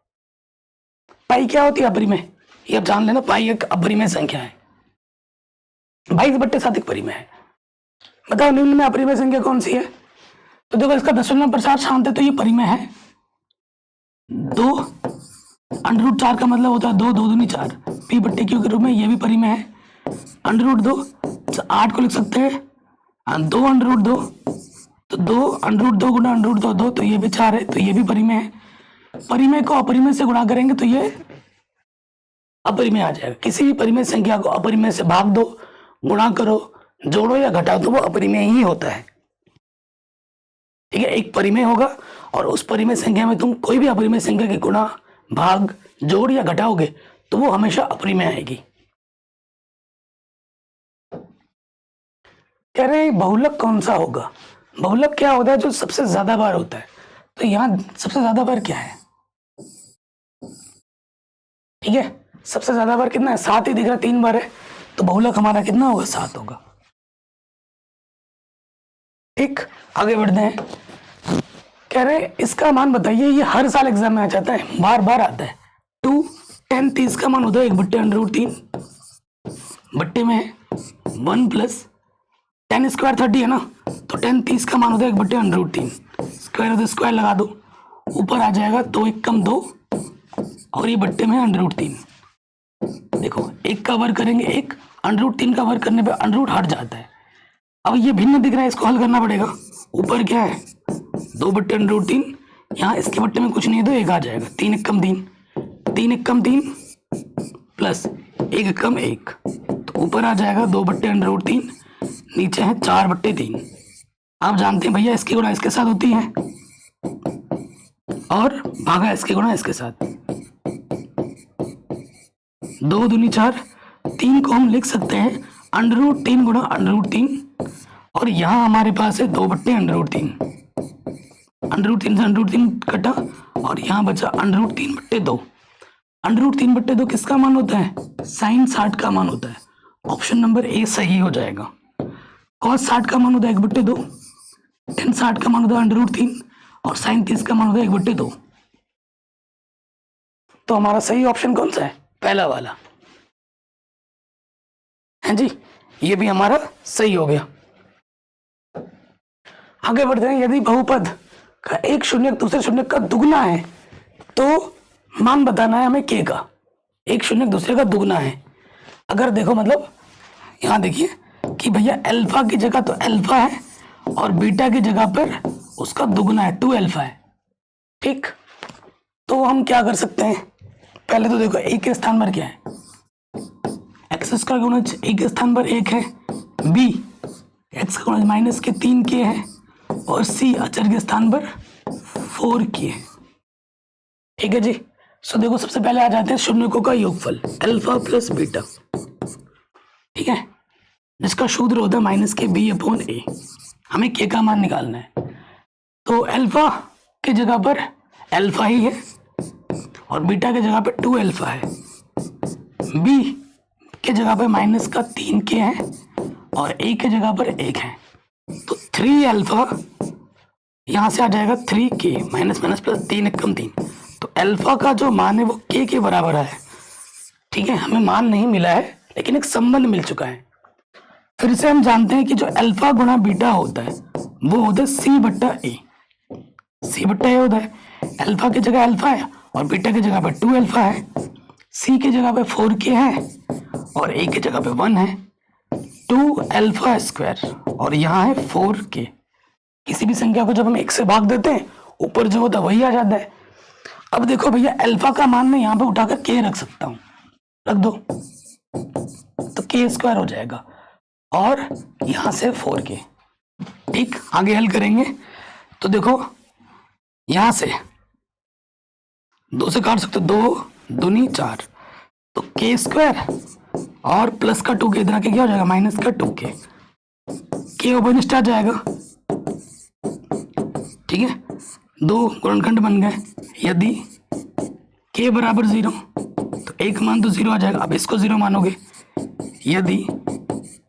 पाई क्या होती है, अपरिमेय, ये आप जान लेना, पाई एक अपरिमेय संख्या है। 22/7 एक परिमेय है। बताओ निम्न में अपरिमेय संख्या कौन सी है। तो देखो, इसका दशमलव प्रसार शांत है, तो ये परिमेय है। 2 √4 का मतलब होता है 2, 2 दूनी 4, p/q के रूप में, ये भी परिमेय है। √2, 8 को लिख सकते हैं, 2 √2, तो 2 √2 गुना √2 2, तो ये भी 4 है, तो ये भी परिमेय है। परिमेय को अपरिमेय से गुणा करेंगे तो ये अपरिमेय आ जाएगा। किसी भी परिमेय संख्या को अपरिमेय से भाग दो, गुणा करो, जोड़ो या घटाओ, तो वो अपरिमेय ही होता है, ठीक है। एक परिमेय होगा और उस परिमेय संख्या में तुम कोई भी अपरिमेय संख्या के गुणा, भाग, जोड़ या घटाओगे तो वो हमेशा अपरिमेय आएगी। कह रहे हैं बहुलक कौन सा होगा। बहुलक क्या होता है, जो सबसे ज्यादा बार होता है। तो यहाँ सबसे ज्यादा बार क्या है, ठीक है, सबसे ज्यादा बार कितना है, 7 ही दिख रहा है, 3 बार है, तो बहुलक हमारा कितना होगा, 7 होगा। ठीक, आगे बढ़ते हैं। कह रहे हैं इसका मान बताइए, ये हर साल एग्जाम में आ जाता है, बार बार आता है। 2 10 30 का मान होता है 1/√3, बट्टे में 1 प्लस 10 स्क्वायर 30 है ना, तो 10 30 का मान होता है 1/√3, स्क्वायर होता है, स्क्वायर लगा दो, ऊपर आ जाएगा 2 एकम 2, और ये बट्टे में √3। देखो, 1 का वर्ग करेंगे 1, √3 का वर्ग करने पे अंडर हट जाता है। अब ये भिन्न दिख रहा है, इसको हल करना पड़ेगा। ऊपर क्या है, 2/√3, यहाँ इसके बट्टे में कुछ नहीं है तो 1 आ जाएगा, 3 एकम 3, 3 एकम 3 प्लस 1 एकम 1, तो ऊपर आ जाएगा 2/√3, नीचे है 4/3। आप जानते हैं भैया, इसकी गुणा इसके साथ होती है और भागा इसके गुणा इसके साथ। 2 दूनी 4, 3 को हम लिख सकते हैं √3 गुणा √3, और यहाँ हमारे पास है 2/√3, √3 से √3 कटा और यहाँ बचा √3/2। √3/2 किसका मान होता है, sin 60 का मान होता है। ऑप्शन नंबर ए सही हो जाएगा। cos 60 का मान होता है 1/2, tan 60 का मान होता है √3, और sin 30 का मान होता है 1/2। तो हमारा सही ऑप्शन कौन सा है, पहला वाला है जी। ये भी हमारा सही हो गया। आगे बढ़ते हैं। यदि बहुपद का एक शून्य दूसरे शून्य का दुगना है तो मान बताना है हमें के का। एक शून्य दूसरे का दुगना है। अगर देखो मतलब यहाँ देखिए कि भैया अल्फा की जगह तो अल्फा है और बीटा की जगह पर उसका दुगना है, 2 अल्फा है। ठीक, तो हम क्या कर सकते हैं, पहले तो देखो ए के स्थान पर क्या है, एक्स स्क्वायर गुणज ए के स्थान पर 1 है, बी एक्स का गुणज माइनस के 3 के है और सी अचर के स्थान पर 4 के है। ठीक है जी। सो देखो सबसे पहले आ जाते हैं शून्यकों का योगफल अल्फा प्लस बीटा। ठीक है, जिसका सूत्र होता है माइनस के बी अपॉन ए। हमें के का मान निकालना है। तो अल्फा की जगह पर अल्फा ही है और बीटा की जगह पर 2 अल्फा है, बी के जगह पर माइनस का 3 के है और ए के जगह पर 1 है। तो 3 अल्फा यहां से आ जाएगा 3 के माइनस माइनस प्लस 3 एकम 3। तो अल्फा का जो मान है वो के बराबर है। ठीक है, हमें मान नहीं मिला है लेकिन एक संबंध मिल चुका है। फिर से हम जानते हैं कि जो अल्फा गुणा बीटा होता है वो होता है सी बट्टा ए। सी बट्टा ए होता है, अल्फा की जगह अल्फा है और बीटा की जगह पे 2 अल्फा है, सी की जगह पे 4 के है और ए की जगह पे 1 है, 2 अल्फा स्क्वायर और यहाँ है 4 के। किसी भी संख्या को जब हम 1 से भाग देते हैं ऊपर जो होता है वही आ जाता है। अब देखो भैया अल्फा का मान मैं यहाँ पे उठाकर के रख सकता हूँ, रख दो तो के स्क्वायर हो जाएगा और यहाँ से 4 के। ठीक, आगे हल करेंगे तो देखो यहां से 2 से काट सकते, 2 दूनी 4, तो के स्क्वायर और प्लस का 2 के इधर आके क्या हो जाएगा माइनस का 2 के ओपन स्टार जाएगा। ठीक है, 2 गुणनखंड बन गए। यदि के बराबर 0 तो एक मान तो 0 आ जाएगा, अब इसको 0 मानोगे। यदि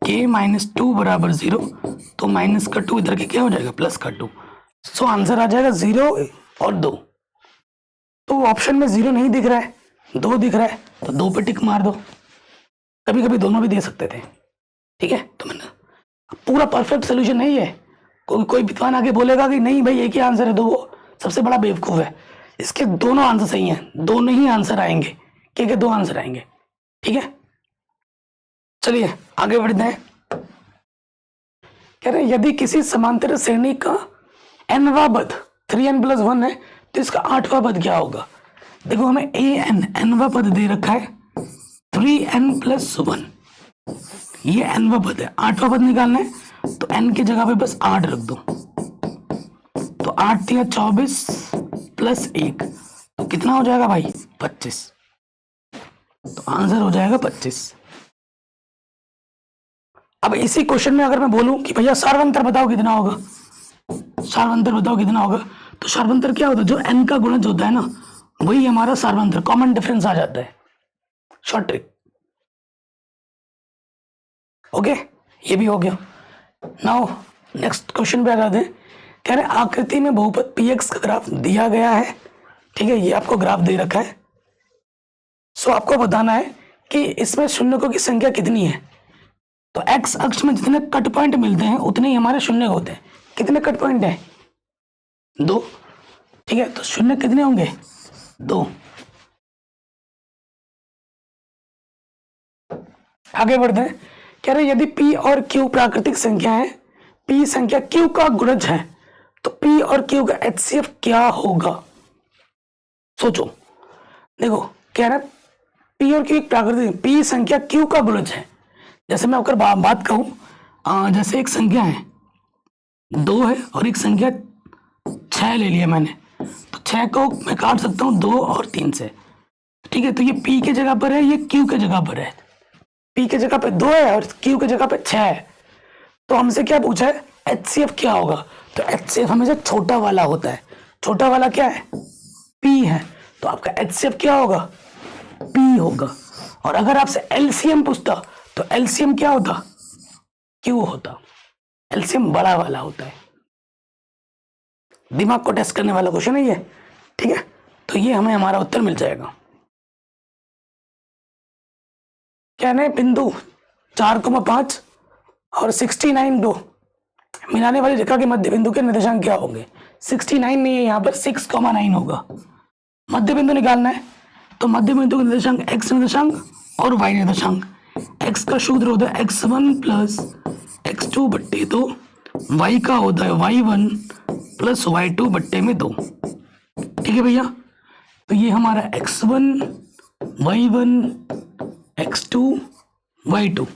के माइनस 2 बराबर 0 तो माइनस का 2 इधर के क्या हो जाएगा प्लस का 2। सो आंसर आ जाएगा 0 और 2। तो ऑप्शन में 0 नहीं दिख रहा है, 2 दिख रहा है, तो 2 पे टिक मार दो। कभी कभी दोनों भी दे सकते थे। ठीक है, तो मैंने पूरा परफेक्ट सोल्यूशन नहीं है। कोई विद्वान आगे बोलेगा कि नहीं भाई एक ही आंसर है, तो वो सबसे बड़ा बेवकूफ है। इसके दोनों आंसर सही हैं, दोनों ही आंसर आएंगे, के 2 आंसर आएंगे। ठीक है, चलिए आगे बढ़ते हैं। कह रहे हैं यदि किसी समांतर श्रेणी का nवां पद 3n+1 है तो इसका 8वां पद क्या होगा। देखो हमें nवां पद दे रखा है 3n+1, ये nवां पद है। 8वां पद निकालना है तो n की जगह पे बस 8 रख दो, तो 8 दिया 24 प्लस 1 तो कितना हो जाएगा भाई 25। तो आंसर हो जाएगा 25। अब इसी क्वेश्चन में अगर मैं बोलूं कि भैया सार्वंतर बताओ कितना होगा, सार्वंतर बताओ कितना होगा, तो सार्वंतर क्या होता है, जो n का गुणज होता है ना वही हमारा सार्वंतर, कॉमन डिफरेंस आ जाता है। Short trick. ओके, ये भी हो गया। नाउ नेक्स्ट क्वेश्चन पे आ जाते हैं। कह रहे आकृति में बहुपद px का ग्राफ दिया गया है। ठीक है, ये आपको ग्राफ दे रखा है। सो आपको बताना है कि इसमें शून्यकों की संख्या कितनी है। तो एक्स अक्ष में जितने कट पॉइंट मिलते हैं उतने ही हमारे शून्य होते हैं। कितने कट पॉइंट है 2। ठीक है, तो शून्य कितने होंगे 2। आगे बढ़ते हैं। कह रहे यदि p और q प्राकृतिक संख्या है, p संख्या q का गुणज है तो p और q का HCF क्या होगा। सोचो, देखो कह रहा है p और q एक प्राकृतिक, p संख्या q का गुणज है। जैसे मैं अगर बात कहूं, जैसे एक संख्या है 2 है और एक संख्या 6 ले लिया मैंने, तो 6 को मैं काट सकता हूँ 2 और 3 से। ठीक है, तो ये p के जगह पर है, ये q के जगह पर है। p के जगह पे 2 है और q के जगह पे 6 है। तो हमसे क्या पूछा है HCF क्या होगा। तो HCF हमेशा छोटा वाला होता है। छोटा वाला क्या है p है, तो आपका HCF क्या होगा p होगा। और अगर आपसे LCM पूछता तो LCM क्या होता Q होता। LCM बड़ा वाला होता है। दिमाग को टेस्ट करने वाला क्वेश्चन है ये। ठीक है, तो ये हमें हमारा उत्तर मिल जाएगा। क्या है बिंदु 4,5 और 69 दो मिलाने वाली रेखा के मध्य बिंदु के निर्देशांक क्या होंगे? 69 नहीं है, यहाँ पर 6,9 होगा। मध्य बिंदु निकालना है तो मध्य बिंदु का निर्देशांक x निर्देशांक और y निर्देशांक। x का सूत्र होता है x1 प्लस x2 बट्टे 2, y का होता है y1 प्लस y2 बट्टे में 2। ठीक है भैया, तो ये हमारा x1 y1 x2 y2।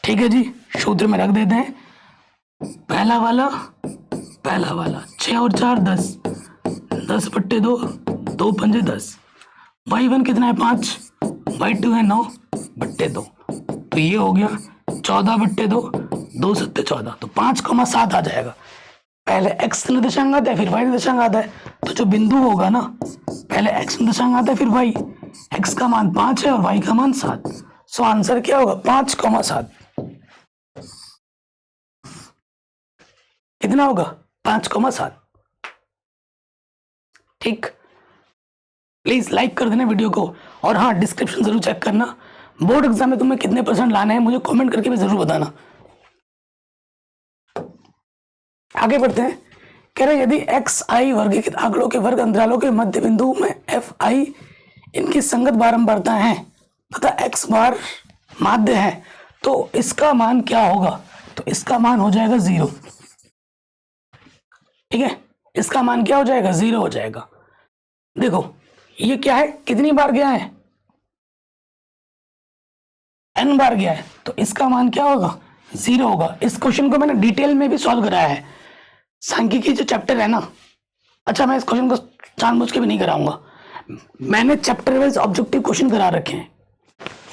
ठीक है जी, सूत्र में रख देते हैं। पहला वाला 6 और 4 10, 10 बट्टे 2, 2 पंजे 10। y1 कितना है 5, y2 है 9 बट्टे 2, तो ये हो गया 14 बट्टे 2, 2 सत्ते 14, तो 5,7 आ जाएगा। पहले x निर्देशांक आता है फिर y निर्देशांक आता है, तो जो बिंदु होगा ना पहले x निर्देशांक आता है फिर y। x का मान 5 है और y का मान 7, सो आंसर क्या होगा 5,7। कितना होगा 5,7। ठीक, प्लीज लाइक कर देना वीडियो को, और हाँ डिस्क्रिप्शन जरूर चेक करना। बोर्ड एग्जाम में तुम्हें कितने % लाने हैं मुझे कमेंट करके भी जरूर बताना। आगे बढ़ते हैं। कह रहे यदि एक्स आई वर्गीकृत आंकड़ों के वर्ग अंतरालों के मध्य बिंदु में एफ आई इनकी संगत बारंबारता है तथा एक्स बार माध्य है तो इसका मान क्या होगा? तो इसका मान हो जाएगा 0। ठीक है, इसका मान क्या हो जाएगा? 0 हो जाएगा। देखो ये क्या है, कितनी बार गया है? n बार गया है, तो इसका मान क्या होगा? 0 होगा। इस क्वेश्चन को मैंने डिटेल में भी सॉल्व कराया है, सांख्यिकी जो चैप्टर है ना। अच्छा, मैं इस क्वेश्चन को जानबूझ के भी नहीं कराऊंगा, मैंने चैप्टर वाइज ऑब्जेक्टिव क्वेश्चन करा रखे हैं।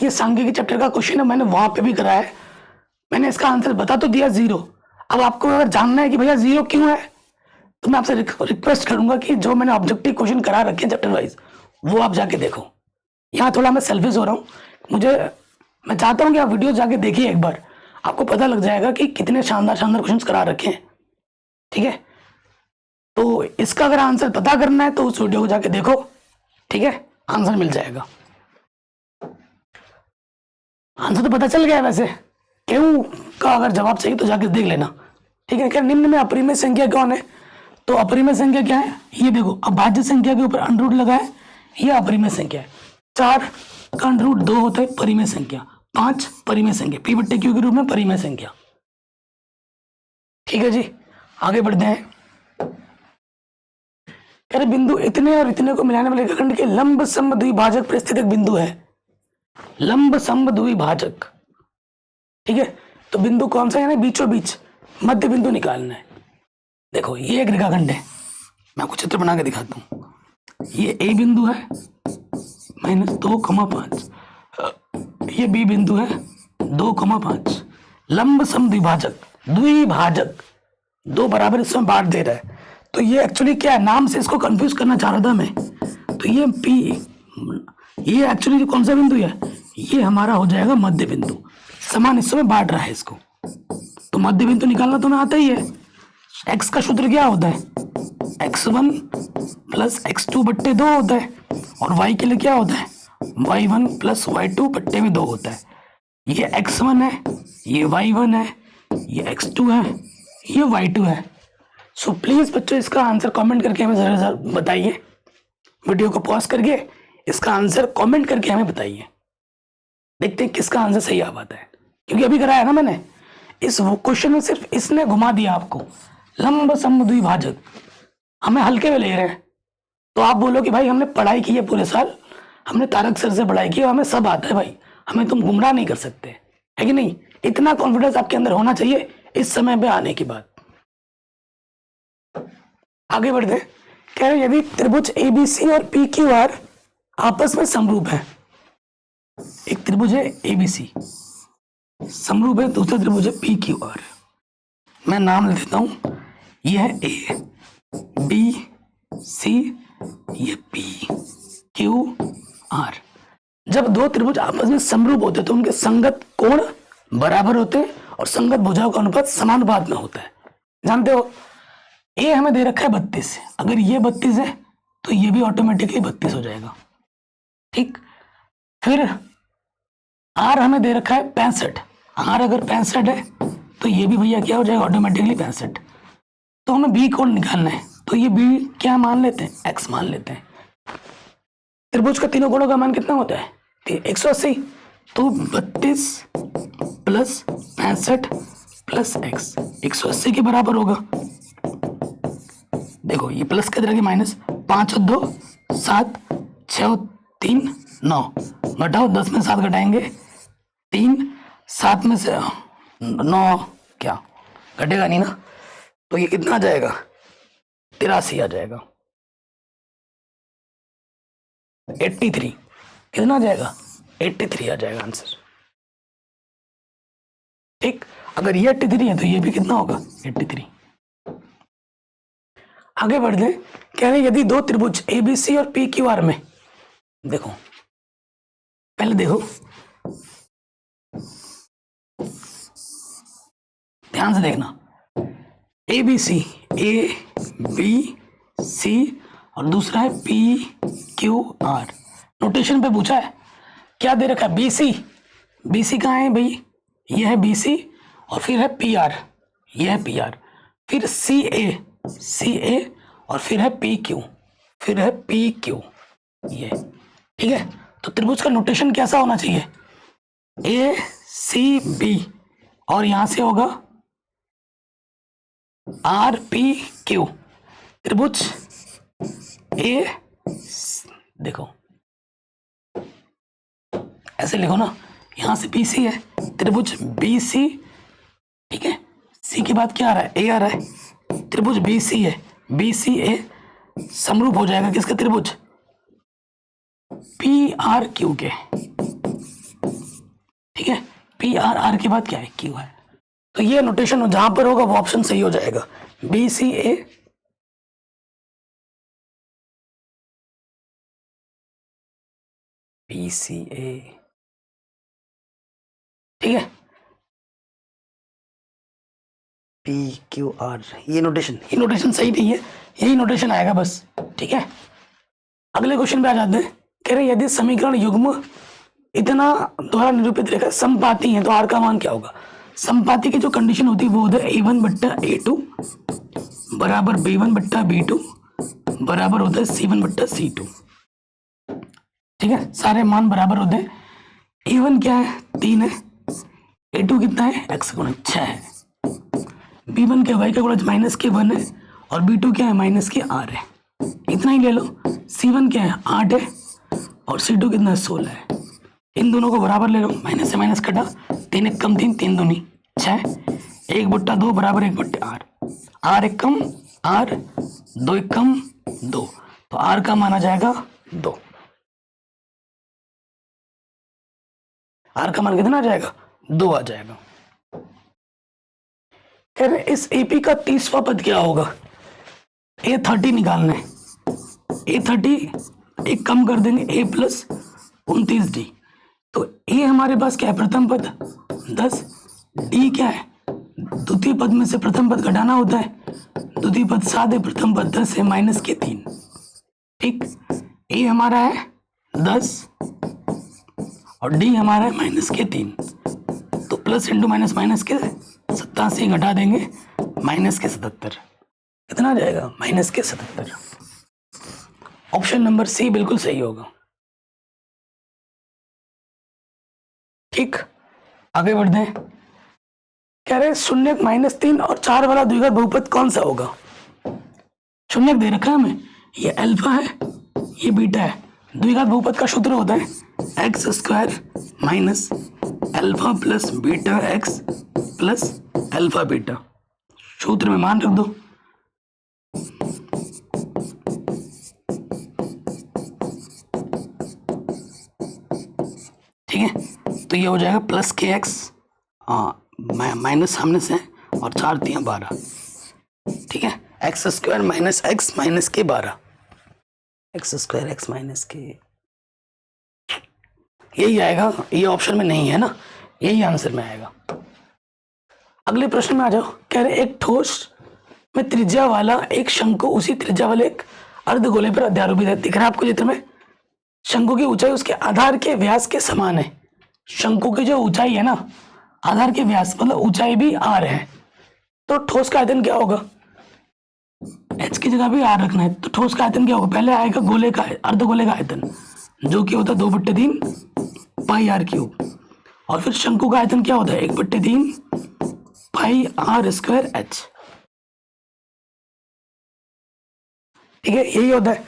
ये सांख्यिकी चैप्टर का क्वेश्चन है, मैंने वहां पे भी कराया है। मैंने इसका आंसर बता तो दिया 0। अब आपको अगर जानना है कि भैया 0 क्यों है, तो मैं आपसे रिक्वेस्ट करूंगा कि जो मैंने ऑब्जेक्टिव क्वेश्चन करा रखे हैं चैप्टर वाइज वो आप जाके देखो। यहाँ थोड़ा मैं सेल्फिश हो रहा हूँ, मैं चाहता हूँ कि आप वीडियो जाके देखिए एक बार, आपको पता लग जाएगा कि कितने शानदार शानदार क्वेश्चंस करा रखे हैं। ठीक है, तो इसका अगर आंसर पता करना है तो उस वीडियो को जाके देखो। ठीक है, आंसर मिल जाएगा। आंसर तो पता चल गया है वैसे, क्यों का अगर जवाब चाहिए तो जाके देख लेना। ठीक है, क्या निम्न में अपरिमेय संख्या कौन है? तो अपरिमेय संख्या क्या है? ये देखो, अभाज्य संख्या के ऊपर अंडर रूट लगा है, ये अपरिमेय संख्या है। 4 का अंडर रूट 2 होता है परिमेय संख्या, 5 परिमेय संख्या, पी बट्टे क्यू के रूप में परिमेय संख्या। ठीक है जी, आगे बढ़ते हैं। कह रहे बिंदु इतने और इतने को मिलाने वाले रेखाखंड के लंब समद्विभाजक द्विभाजक पर स्थित एक बिंदु है। लंब समद्विभाजक द्विभाजक। ठीक है, तो बिंदु कौन सा है? यानी बीचों बीच मध्य बिंदु निकालना है। देखो ये एक रेखाखंड है, मैं आपको चित्र बना के दिखाता हूँ। ये ए बिंदु है -2,5, ये बी बिंदु है 2,5। लंब समद्विभाजक द्विभाजक, दो बराबर इसमें बांट दे रहा है, तो ये एक्चुअली क्या है, नाम से इसको कंफ्यूज करना चाह रहा था मैं। तो ये पी, ये एक्चुअली कौन सा बिंदु है? ये हमारा हो जाएगा मध्य बिंदु। समान हिस्सों में बांट रहा है इसको, तो मध्य बिंदु निकालना तो मैं आता ही है। x का सूत्र क्या होता है? x1 प्लस x2 बट्टे 2 होता है, और y के लिए क्या होता है? y1 प्लस y2 बट्टे में 2 होता है। ये x1 है, ये y1 है, ये x2 है, ये y2 है। सो प्लीज बच्चों इसका आंसर कमेंट करके हमें जरा बताइए। वीडियो को पॉज करके इसका आंसर कमेंट करके हमें बताइए, देखते हैं किसका आंसर सही आ पाता है। क्योंकि अभी कराया ना मैंने, इस क्वेश्चन में सिर्फ इसने घुमा दिया आपको। लंब समद्विभाजक हमें हल्के में ले रहे हैं, तो आप बोलो कि भाई हमने पढ़ाई की है पूरे साल, हमने तारक सर से पढ़ाई की, हमें सब आता है भाई, हमें तुम गुमराह नहीं कर सकते, है कि नहीं? इतना कॉन्फिडेंस आपके अंदर होना चाहिए इस समय पे आने के बाद। आगे बढ़ते हैं। कह रहे यदि त्रिभुज एबीसी और पी क्यू आर आपस में समरूप है, एक त्रिभुज है एबीसी समरूप है, दूसरा त्रिभुज है पी क्यू आर। मैं नाम ले देता हूं, यह है ए बी सी, ये पी क्यू आर। जब दो त्रिभुज आपस में समरूप होते हैं तो उनके संगत कोण बराबर होते हैं और संगत भुजाओं का अनुपात समानुपात में होता है। जानते हो, ए हमें दे रखा है 32, अगर ये 32 है तो ये भी ऑटोमेटिकली 32 हो जाएगा। ठीक, फिर आर हमें दे रखा है 65, आर अगर 65 है तो तो ये भी भैया क्या हो जाएगा ऑटोमेटिकली 65। तो हमें बी कौन निकालना है, तो ये बी क्या मान लेते हैं, एक्स मान लेते हैं। त्रिभुज का तीनों कोणों का मान कितना होता है, 180। तो 32 प्लस 65 प्लस एक्स 180 के बराबर होगा। देखो ये प्लस किधर के माइनस, 5 और 2 7, 6 और 3 9, घटाओ 10 में 7 घटाएंगे 3, 7 में से 9 क्या घटेगा नहीं ना, तो ये कितना आ जाएगा 83 आ जाएगा। 83 कितना आ जाएगा, 83 आ जाएगा आंसर। ठीक, अगर ये 83 है तो ये भी कितना होगा 83। आगे बढ़ जाए, कह रहे यदि दो त्रिभुज एबीसी और पी क्यू आर में, देखो पहले देखो ध्यान से देखना, A B C, A B C और दूसरा है पी क्यू आर। नोटेशन पे पूछा है, क्या दे रखा है, बी सी, बी सी कहाँ है भाई, ये है बी सी और फिर है पी आर, ये है पी आर, फिर सी ए, सी ए और फिर है पी क्यू, फिर है पी क्यू, ये ठीक है। तो त्रिभुज का नोटेशन कैसा होना चाहिए, ए सी बी और यहां से होगा आर पी क्यू। त्रिभुज ए, देखो ऐसे लिखो ना, यहां से बी सी है, त्रिभुज बी सी, ठीक है, सी के बाद क्या आ रहा है, ए आ रहा है, त्रिभुज बी सी है, बी सी ए समरूप हो जाएगा किसका, त्रिभुज पी आर क्यू के, ठीक है, पी आर, आर के बाद क्या है, क्यू है। तो ये नोटेशन जहां पर होगा वो ऑप्शन सही हो जाएगा, B C A B C ए, ठीक है, पी क्यू आर, ये नोटेशन सही नहीं है, यही नोटेशन आएगा बस, ठीक है। अगले क्वेश्चन पे आ जाते हैं, कह रहे यदि समीकरण युग्म इतना द्वारा निरूपित रेखा समपाती है तो आर का मान क्या होगा। समपाती की जो कंडीशन होती है वो होता है a1 बट्टा a2 बराबर b1 बट्टा b2 बराबर होता है c1 बट्टा c2, ठीक है, सारे मान बराबर होते हैं। a1 क्या है 3 है, a2 कितना है x गुणा 6 है, b1 क्या y का गुणा माइनस के 1 है और b2 क्या है माइनस के r है, इतना ही ले लो। c1 क्या है 8 है और c2 कितना है 16 है, इन दोनों को बराबर ले लो, माइनस से माइनस कटा, 3 एक कम 3, 3 दूनी 6, 1 बट्टा 2 बराबर 1 बट्टा आर, आर एक कम आर, 2 एक कम 2, तो आर का माना जाएगा 2। आर का मान कितना आ जाएगा 2 आ जाएगा। कह रहे इस एपी का 30वां पद क्या होगा, A30 निकालना है, A30 एक कम कर देंगे a प्लस 29d, तो ए हमारे पास क्या है प्रथम पद 10, डी क्या है द्वितीय पद में से प्रथम पद घटाना होता है, द्वितीय पद 7 है, प्रथम पद 10 है, माइनस के 3, ठीक, ए हमारा है 10 और डी हमारा है माइनस के 3, तो प्लस इंटू माइनस, माइनस के 87 घटा देंगे माइनस के 77, कितना आ जाएगा माइनस के 77। ऑप्शन नंबर सी बिल्कुल सही होगा। ठीक, आगे बढ़ते हैं, कह रहे शून्यक -3 और 4 वाला द्विघात बहुपद कौन सा होगा। शून्यक दे रखा है हमें, ये अल्फा है ये बीटा है, द्विघात बहुपद का सूत्र होता है x square minus alpha plus beta x plus alpha beta, सूत्र में मान रख दो, ठीक है, तो ये हो जाएगा प्लस के एक्स, माइनस सामने से और 4 3 12, ठीक है, x square minus x minus के 12, एक्स स्क्वायर एक्स माइनस के, यही आएगा, ये ऑप्शन में नहीं है ना, यही आंसर में आएगा। अगले प्रश्न में आ जाओ, कह रहे एक ठोस में त्रिज्या वाला एक शंकु उसी त्रिज्या वाले एक अर्धगोले पर अध्यारोपित है, दिख रहा है आपको चित्र में, शंकु की ऊंचाई उसके आधार के व्यास के समान है, शंकु की जो ऊंचाई है ना आधार के व्यास मतलब ऊंचाई भी r है, तो ठोस का आयतन क्या होगा? h की जगह भी r रखना है, तो ठोस का आयतन क्या होगा? पहले आएगा गोले का अर्धगोले का आयतन, जो कि होता है 2/3 पाई r क्यूब, और फिर शंकु का आयतन क्या होता है? 1/3 पाई r स्क्वायर h। ठीक है, यही होता है।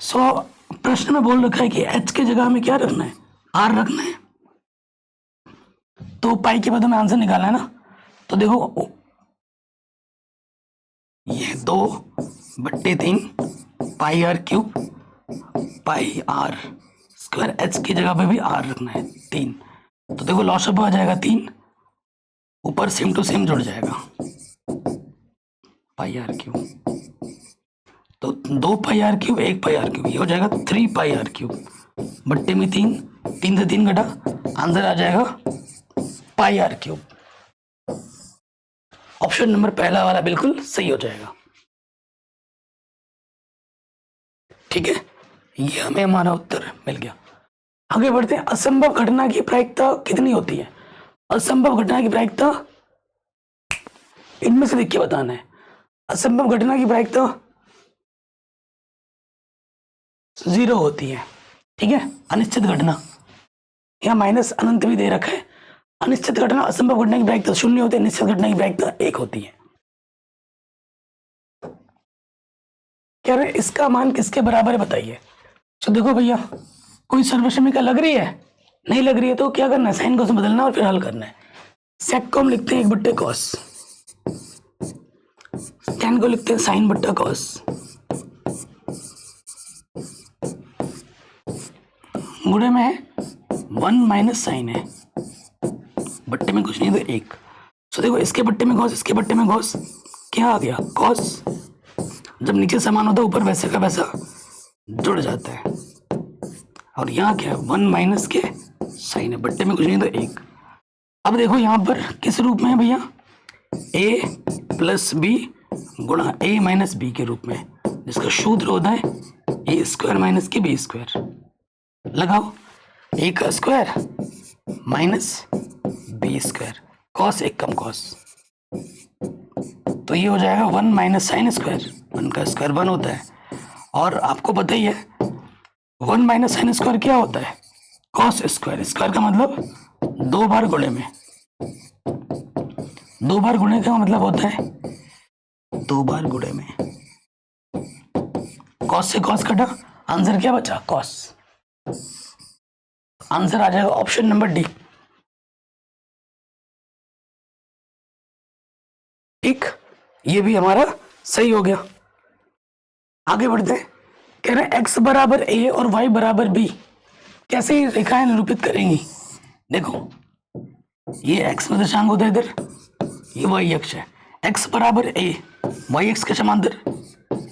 सो प्रश्न में बोल रखा है कि h की जगह हमें क्या रखना है? r रखना है। तो पाई के बाद हमें आंसर निकालना है ना, तो देखो ये 2/3 पाई r क्यूब पाई r स्क्वायर, h की जगह पे भी r रखना है 3, तो देखो लॉसअप आ जाएगा 3, ऊपर सेम टू सेम जुड़ जाएगा पाई r क्यूब, तो 2 पाई r क्यूब 1 पाई r क्यूब, ये हो जाएगा 3 पाई r क्यूब बट्टे में 3, 3 से 3 घटा, आंसर आ जाएगा पाई r क्यूब। ऑप्शन नंबर पहला वाला बिल्कुल सही हो जाएगा। ठीक है, ये हमें हमारा उत्तर मिल गया। आगे बढ़ते हैं। असंभव घटना की प्रायिकता कितनी होती है? असंभव घटना की प्रायिकता इनमें से देख के बताना है। असंभव घटना की प्रायिकता 0 होती है। ठीक है, अनिश्चित घटना, यहाँ माइनस अनंत भी दे रखा है। अनिश्चित घटना, असंभव घटना की प्रायिकता 0 होती है, निश्चित घटना की प्रायिकता 1 होती है। कह रहे इसका मान किसके बराबर है बताइए। तो देखो भैया, कोई सर्वसमीका लग रही है? नहीं लग रही है तो क्या करना है? साइन को से बदलना और फिर हल करना है। सेक को हम लिखते हैं 1/cos, tan को लिखते हैं sin/cos, गुणे में है 1 माइनस साइन है, बट्टे में कुछ नहीं तो 1। तो देखो इसके बट्टे में cos, इसके बट्टे में cos, क्या आ गया? cos। जब नीचे समान होता है ऊपर वैसे का वैसा जुड़ जाता है, और यहाँ क्या है? 1 माइनस के साइन है, बट्टे में कुछ नहीं तो 1। अब देखो यहाँ पर किस रूप में है भैया? a प्लस बी गुणा a माइनस बी के रूप में, जिसका सूत्र होता है a स्क्वायर माइनस के बी स्क्वायर। लगाओ, a का square minus B square, cos 1 कम कॉस, तो ये हो जाएगा 1 माइनस साइन स्क्वायर, 1 का स्क्वायर 1 होता है। और आपको पता ही है 1 माइनस साइन स्क्वायर क्या होता है? Cos square. स्क्वायर का मतलब 2 बार गुणे में, 2 बार गुणे का मतलब होता है 2 बार गुणे में। कॉस से कॉस कटा, आंसर क्या बचा? कॉस। आंसर आ जाएगा ऑप्शन नंबर डी। ठीक, ये भी हमारा सही हो गया। आगे बढ़ते हैं। कह रहे हैं x बराबर a और y बराबर b कैसे ये रेखाएं निरूपित करेंगी? देखो ये x में दशांक होता है, इधर ये y अक्ष है। x बराबर a, y अक्ष के समांतर,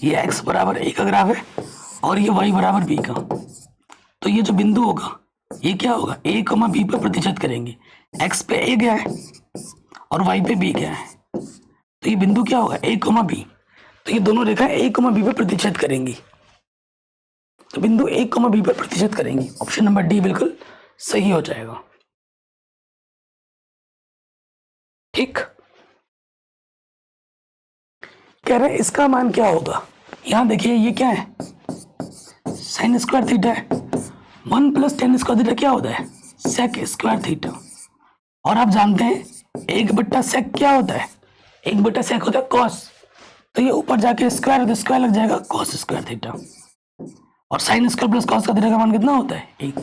ये x बराबर a का ग्राफ है और ये y बराबर b का। तो ये जो बिंदु होगा ये क्या होगा? a, b पर प्रतिच्छेद करेंगे। x पे a गया है और y पे b गया है, तो ये बिंदु क्या होगा? a, b। तो ये दोनों रेखाएं a, b पर प्रतिच्छेद करेंगी, तो बिंदु a, b पर प्रतिच्छेद करेंगी। ऑप्शन नंबर डी बिल्कुल सही हो जाएगा। ठीक, कह रहे हैं इसका मान क्या होगा? यहां देखिए ये क्या है? साइन स्क्वायर थीटा है। 1 प्लस टेन स्क्वायर थीटा क्या होता है? Sec square theta. और आप जानते हैं 1/sec क्या होता है? 1/sec होता है कॉस, तो ये ऊपर जाके स्क्वायर तो स्क्वायर लग जाएगा, कॉस स्क्वायर थीटा। और साइन स्क्वायर प्लस कॉस का थीटा का मान कितना होता है? 1।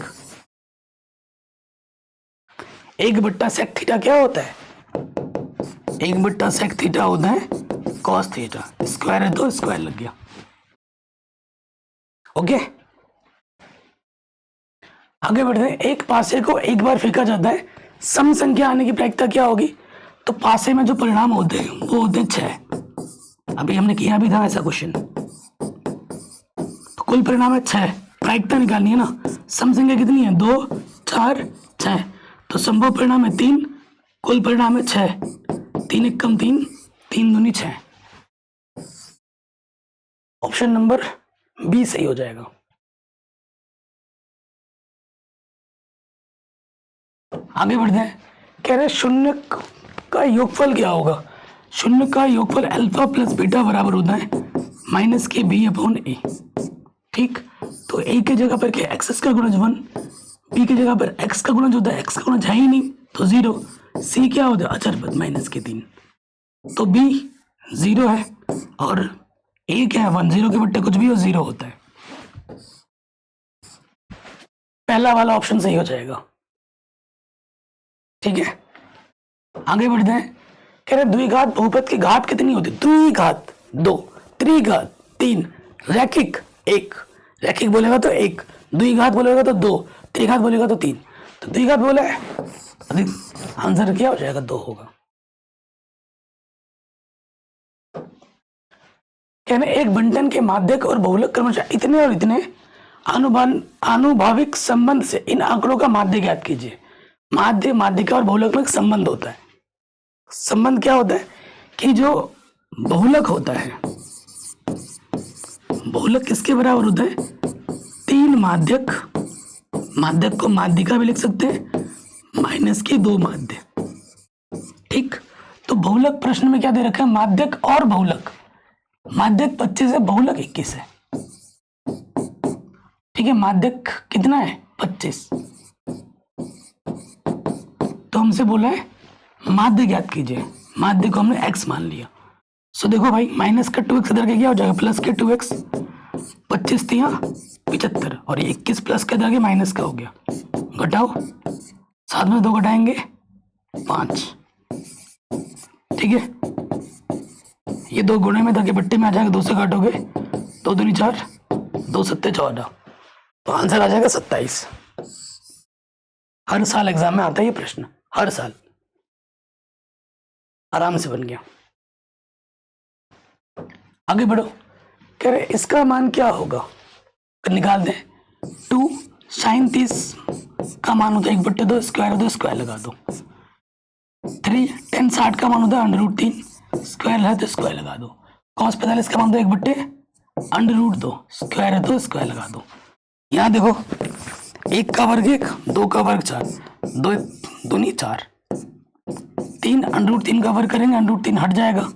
1/sec थीटा क्या होता है? 1/sec थीटा होता है कॉस थीटा, स्क्वायर है तो स्क्वायर लग गया। ओके, आगे बढ़ते हैं। एक पासे को एक बार फेंका जाता है, सम संख्या आने की प्रायिकता क्या होगी? तो पासे में जो परिणाम होते हैं वो होते हैं 6। अभी हमने किया भी था ऐसा क्वेश्चन। तो कुल परिणाम है 6, प्रायिकता निकालनी है ना। सम संख्या कितनी है? 2, 4, 6, तो संभव परिणाम है 3, कुल परिणाम है 6। 3 1 कम 3, 3 दूनी 6। ऑप्शन नंबर बी सही हो जाएगा। आगे बढ़ते हैं। कह रहे शून्य का योगफल क्या होगा? शून्य का योगफल अल्फा प्लस बीटा बराबर होता है माइनस के बी अपॉन ए। ठीक, तो ए की जगह पर क्या एक्स का गुणज 1, बी की जगह पर एक्स का गुणज होता है, एक्स का गुणज है ही नहीं तो 0, सी क्या होता है अचर पद माइनस के 3, तो बी 0 है और ए क्या है 1, 0 के बट्टे कुछ भी हो 0 होता है। पहला वाला ऑप्शन सही हो जाएगा। ठीक है, आगे बढ़ते हैं। कह रहे द्विघात बहुपद की घात कितनी होती है? द्विघात 2, त्रिघात 3, रैखिक 1। रैखिक बोलेगा तो 1, द्विघात बोलेगा तो 2, त्रिघात बोलेगा तो 3। तो द्विघात बोला है, आंसर क्या हो जाएगा? 2 होगा। कहने एक बंटन के माध्यक और बहुलक क्रमशः इतने और इतने आनुभाविक संबंध से इन आंकड़ों का माध्य ज्ञात कीजिए। माध्य, माध्यिका और बहुलक में एक संबंध होता है। संबंध क्या होता है कि जो बहुलक होता है, बहुलक किसके बराबर होता है? 3 माध्यक, माध्यक को माध्यिका भी लिख सकते हैं, माइनस के 2 माध्य। ठीक, तो बहुलक प्रश्न में क्या दे रखा है? माध्यक और बहुलक। माध्यक 25 है, बहुलक 21 है। ठीक है, माध्यक कितना है? 25। तो हमसे बोला है माध्य ज्ञात कीजिए, माध्य को हमने x मान लिया। सो देखो भाई, माइनस का 2x इधर के क्या हो जाएगा? प्लस के 2x, 25 थी 75 और 21 प्लस का इधर के माइनस का हो गया। घटाओ, 7 में 2 घटाएंगे 5। ठीक है, ये 2 गुणे में था बट्टे में आ जाएगा, 2 से काटोगे 2 दूनी 4, 2 सत्ते 14, तो आंसर आ जाएगा 27। हर साल एग्जाम में आता है ये प्रश्न, हर साल आराम से बन गया। आगे बढ़ो, कह रहे इसका मान क्या होगा? निकाल दें। 2 sin 30 का मान होता है 1/2, स्क्वायर होता है, स्क्वायर लगा दो। 3 tan 60 का मान होता है √3, स्क्वायर है तो स्क्वायर लगा दो। cos 45 का मान होता है 1/√2, स्क्वायर है तो स्क्वायर लगा दो। यहाँ देखो, 1 का वर्ग 1, 2 का वर्ग 4, 2 दूनी 4, 3 √3 का वर्ग करेंगे, √3 हट जाएगा,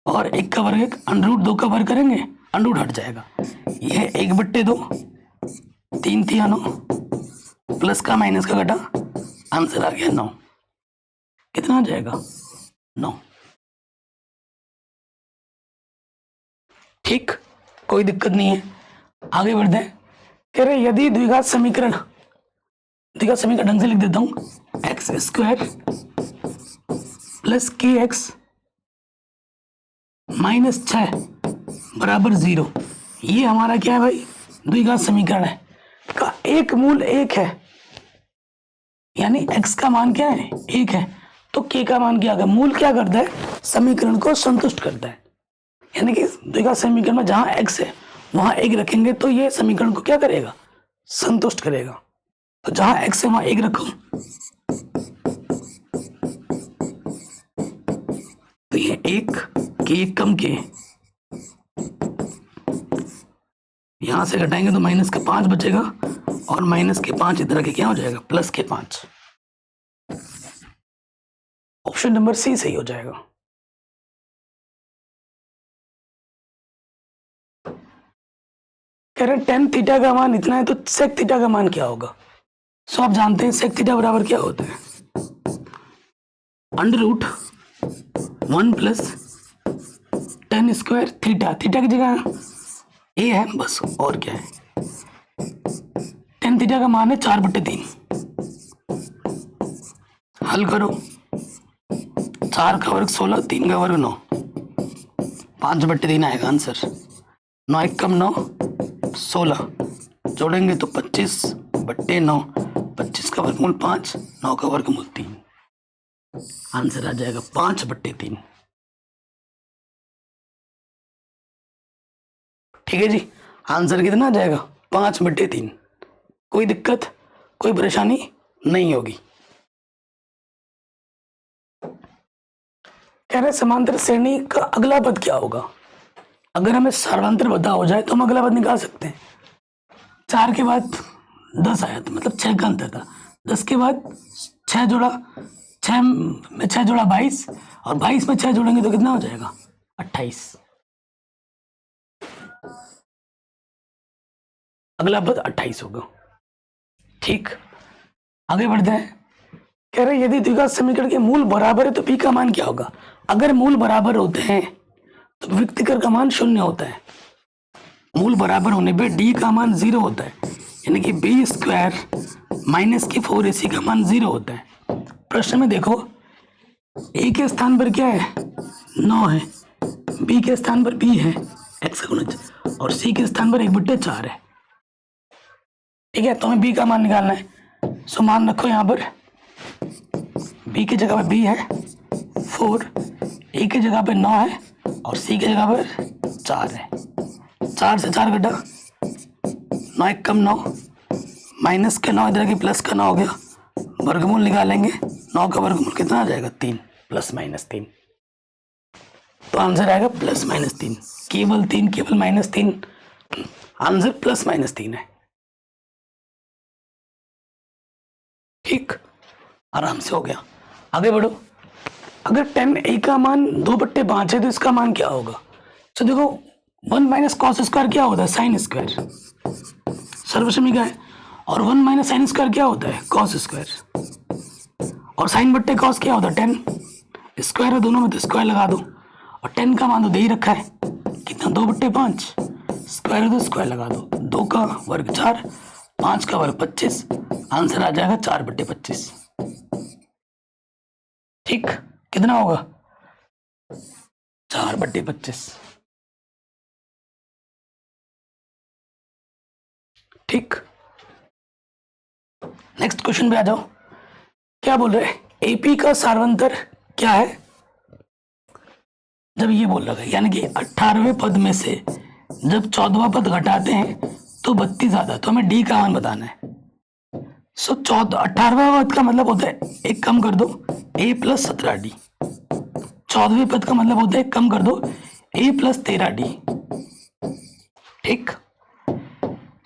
और 1 का वर्ग 1, √2 का वर्ग करेंगे, √ हट जाएगा। यह 1/2, 3 थी 9, प्लस का माइनस का घटा, आंसर आ गया 9। कितना आ जाएगा? 9। ठीक, कोई दिक्कत नहीं है, आगे बढ़ते हैं। कह रहे यदि द्विघात समीकरण ढंग से लिख देता हूं, x² प्लस kx माइनस 6 बराबर 0। ये हमारा क्या है भाई? द्विघात समीकरण है, का एक मूल 1 है, यानी x का मान क्या है? 1 है, तो k का मान क्या है? मूल क्या करता है? समीकरण को संतुष्ट करता है। यानी कि द्विघात समीकरण में जहां x है वहां 1 रखेंगे तो ये समीकरण को क्या करेगा? संतुष्ट करेगा। तो जहां x है वहां 1 रखो, तो ये 1 के कम के, यहां से घटाएंगे तो माइनस का 5 बचेगा, और माइनस के 5 इधर के क्या हो जाएगा? प्लस के 5। ऑप्शन नंबर सी सही हो जाएगा। कह रहे tan थीटा का मान इतना है तो sec थीटा का मान क्या होगा? सो आप जानते हैं sec थीटा बराबर क्या होता है? √1 plus tan square theta. Theta की जगह ए है बस, और क्या है? tan थीटा का मान है 4/3। हल करो, 4 का वर्ग 16, 3 का वर्ग 9, 5/3 आएगा आंसर। 9 1 कम 9, 16, जोड़ेंगे तो 25/9, 25 का वर्गमूल 5, 9 का वर्गमूल 3, आंसर आ जाएगा 5/3। ठीक है जी, आंसर कितना आ जाएगा? 5/3। कोई दिक्कत, कोई परेशानी नहीं होगी। कह रहे समांतर श्रेणी का अगला पद क्या होगा? अगर हमें सर्वांतर पता हो जाए तो हम अगला पद निकाल सकते हैं। 4 के बाद 10 आया था, मतलब 6 का अंतर था। 10 के बाद 6 जोड़ा छः में छः जोड़ा 22 और 22 में 6 जोड़ेंगे तो कितना हो जाएगा 28। अगला पद 28 होगा। ठीक, आगे बढ़ते हैं। कह रहे यदि द्विघात समीकरण के मूल बराबर है तो p का मान क्या होगा। अगर मूल बराबर होते हैं तो विभक्तिकर का मान 0 होता है। मूल बराबर होने पे d का मान 0 होता है, यानी कि b स्क्वायर माइनस की 4ac का मान 0 होता है। प्रश्न में देखो a के स्थान पर क्या है 9 है, b के स्थान पर b है x का गुणज, और c के स्थान पर 1/4 है। ठीक है, तो हमें b का मान निकालना है। सो मान रखो यहाँ पर b की जगह पर b है 4, a की जगह पे 9 है और c की जगह पर 4 है। 4 से 4 घटा 9 1 कम 9, माइनस के 9 इधर की प्लस का 9 हो गया। वर्गमूल निकालेंगे, 9 का वर्गमूल कितना आ जाएगा 3 प्लस माइनस 3, तो आंसर आएगा प्लस माइनस 3। केवल 3 केवल माइनस 3, आंसर प्लस माइनस 3 है। ठीक, आराम से हो गया। आगे बढ़ो। अगर 10a का मान 2/5 है तो इसका मान क्या होगा। तो देखो 1 माइनस कॉस स्क्वायर क्या होता है साइन स्क्वायर, सर्वसमीका है, और 1 माइनस साइन स्क्वायर क्या होता है कॉस स्क्वायर, और साइन बट्टे कॉस क्या होता है 10 स्क्वायर है, दोनों में तो स्क्वायर लगा दो, और 10 का मान तो दे ही रखा है कितना 2/5, स्क्वायर है तो स्क्वायर लगा दो, 2 का वर्ग 4, 5 का वर्ग 25, आंसर आ जाएगा 4/25। ठीक, कितना होगा 4/25। ठीक, नेक्स्ट क्वेश्चन पे आ जाओ। क्या बोल रहे हैं एपी का सार्वंतर क्या है। जब ये बोल रहा है यानी कि 18वें पद में से जब 14वां पद घटाते हैं तो 32 आता है, तो हमें डी का मान बताना है। सो 18वां पद का मतलब होता है एक कम कर दो a प्लस 17d, 14वें पद का मतलब होता है कम कर दो a प्लस 13d। ठीक,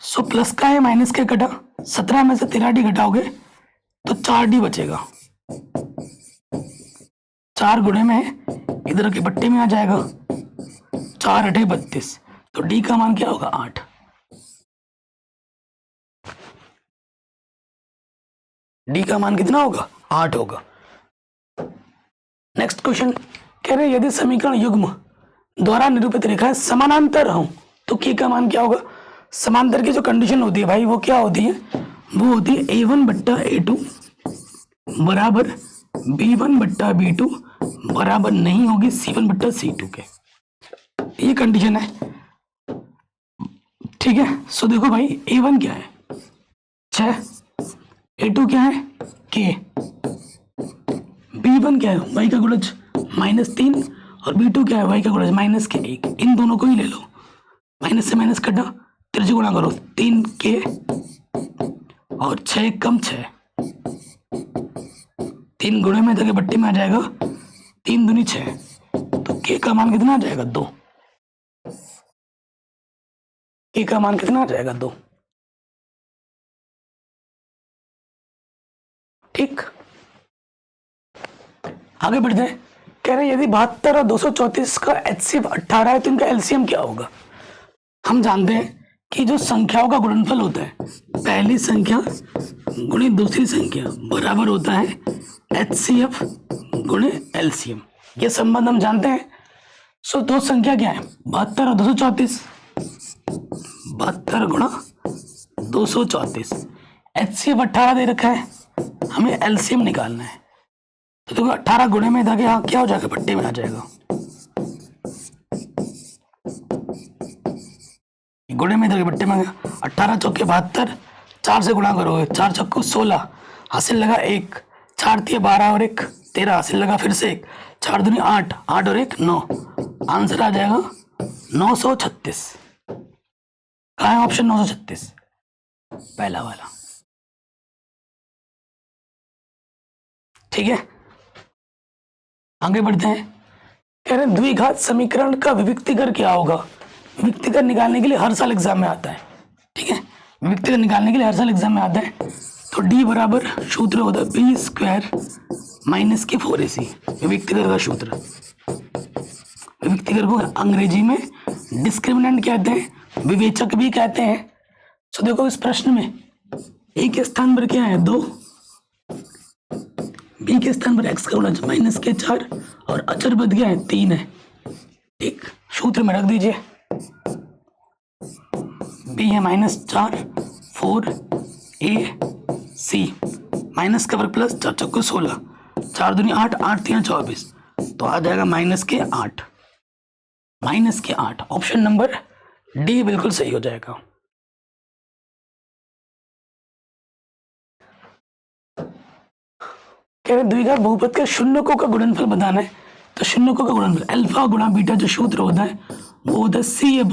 सो प्लस का है माइनस के कटा, 17 में से 13d घटाओगे तो 4d बचेगा, 4 गुणे में इधर के बट्टे में आ जाएगा, 4 8 32, तो d का मान क्या होगा 8। d का मान कितना होगा 8 होगा। नेक्स्ट क्वेश्चन कह रहे यदि समीकरण युग्म द्वारा निरूपित रेखाएं समानांतर हों तो k का मान क्या होगा। समांतर की जो कंडीशन होती है भाई वो क्या होती है, वो होती है a1/a2 बराबर b1/b2 बराबर नहीं होगी c1/c2 के, ये कंडीशन है। ठीक है, सो देखो भाई a1 क्या है 6, a2 क्या है k, b1 क्या है y का गुणज -3 और b2 क्या है y का गुणज -1। इन दोनों को ही ले लो, माइनस से माइनस कटा, त्रिज्य गुणा करो 3k और 6 कम 6, 3 गुणे में तो बट्टे में आ जाएगा 3 दूनी 6, तो k का मान कितना आ जाएगा 2। k का मान कितना आ जाएगा 2। ठीक, आगे बढ़ते हैं। कह रहे यदि 72 और 234 का HCF 18 है तो इनका LCM क्या होगा। हम जानते हैं कि जो संख्याओं का गुणनफल होता है पहली संख्या गुणे दूसरी संख्या बराबर होता है HCF गुणे LCM, ये संबंध हम जानते हैं। सो दो संख्या क्या है 72 और 234, 72 गुणा 234, HCF 18 दे रखा है, हमें LCM निकालना है। तो देखो 18 गुणे में था कि क्या हो जाएगा बट्टे में आ जाएगा, गुणे में था बट्टे में 18 चौके 72, 4 से गुणा करोगे 4 चौको 16, हासिल लगा 1, 4 तिये 12 और 1 13, हासिल लगा फिर से 1, 4 दूनी 8, 8 और 1 9, आंसर आ जाएगा 936। कहाँ है ऑप्शन 936 पहला वाला। ठीक है, आगे बढ़ते हैं। कह रहे हैं द्विघात समीकरण का विविक्तिकर क्या होगा। विविक्तिकर निकालने के लिए हर साल एग्जाम में आता है। ठीक है, विविक्तिकर निकालने के लिए हर साल एग्जाम में आता है। तो d बराबर सूत्र होता है b² माइनस के 4ac, विविक्तिकर का सूत्र। विविक्तिकर को अंग्रेजी में डिस्क्रिमिनेंट कहते हैं, विवेचक भी कहते हैं। तो देखो इस प्रश्न में ए के स्थान पर क्या है 2, बी के स्थान पर x का गुणज माइनस के 4 और अचर पद क्या है 3 है। एक सूत्र में रख दीजिए, बी है -4 4ac, माइनस का वर्ग प्लस 4 चौको 16, 4 दूनी 8, 8 3 24, तो आ जाएगा -8, -8। ऑप्शन नंबर डी बिल्कुल सही हो जाएगा। कह रहे द्विघात बहुपद के शून्यकों का गुणनफल बताना है, तो शून्यकों का गुणनफल अल्फा गुणा बीटा जो सूत्र होता है वो होता है C/A।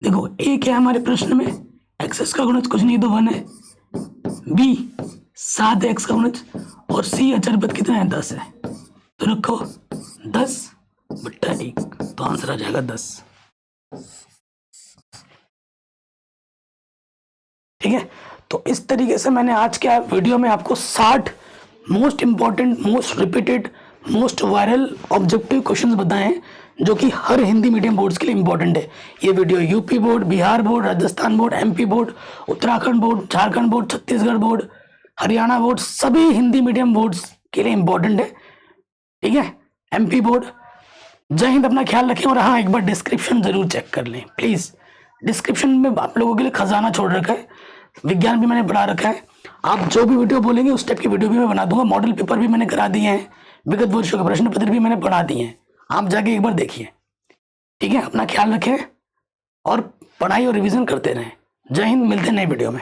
देखो ए क्या है हमारे प्रश्न में, एक्स का गुणज कुछ नहीं तो 1 है, बी 7 एक्स का गुणज और सी अचर पद कितना है 10 है, तो रखो 10/1, तो आंसर आ जाएगा 10। ठीक है, तो इस तरीके से मैंने आज के वीडियो में आपको 60 most important, most repeated, most viral objective questions बताए हैं जो कि हर हिंदी मीडियम बोर्ड्स के लिए इंपॉर्टेंट है। ये video UP board, Bihar board, Rajasthan board, MP board, Uttarakhand board, Jharkhand board, Chhattisgarh board, Haryana board, सभी हिंदी मीडियम बोर्ड्स के लिए इंपॉर्टेंट है। ठीक है, एमपी बोर्ड। जय हिंद, अपना ख्याल रखें। और हाँ, एक बार डिस्क्रिप्शन जरूर चेक कर लें प्लीज़। डिस्क्रिप्शन में आप लोगों के लिए खजाना छोड़ रखा है, विज्ञान भी मैंने पढ़ा रखा है। आप जो भी वीडियो बोलेंगे उस टाइप की वीडियो भी मैं बना दूंगा। मॉडल पेपर भी मैंने करा दिए हैं, विगत वर्षों के प्रश्न पत्र भी मैंने पढ़ा दिए हैं, आप जाके एक बार देखिए। ठीक है, अपना ख्याल रखें और पढ़ाई और रिवीजन करते रहें। जय हिंद, मिलते हैं नए वीडियो में।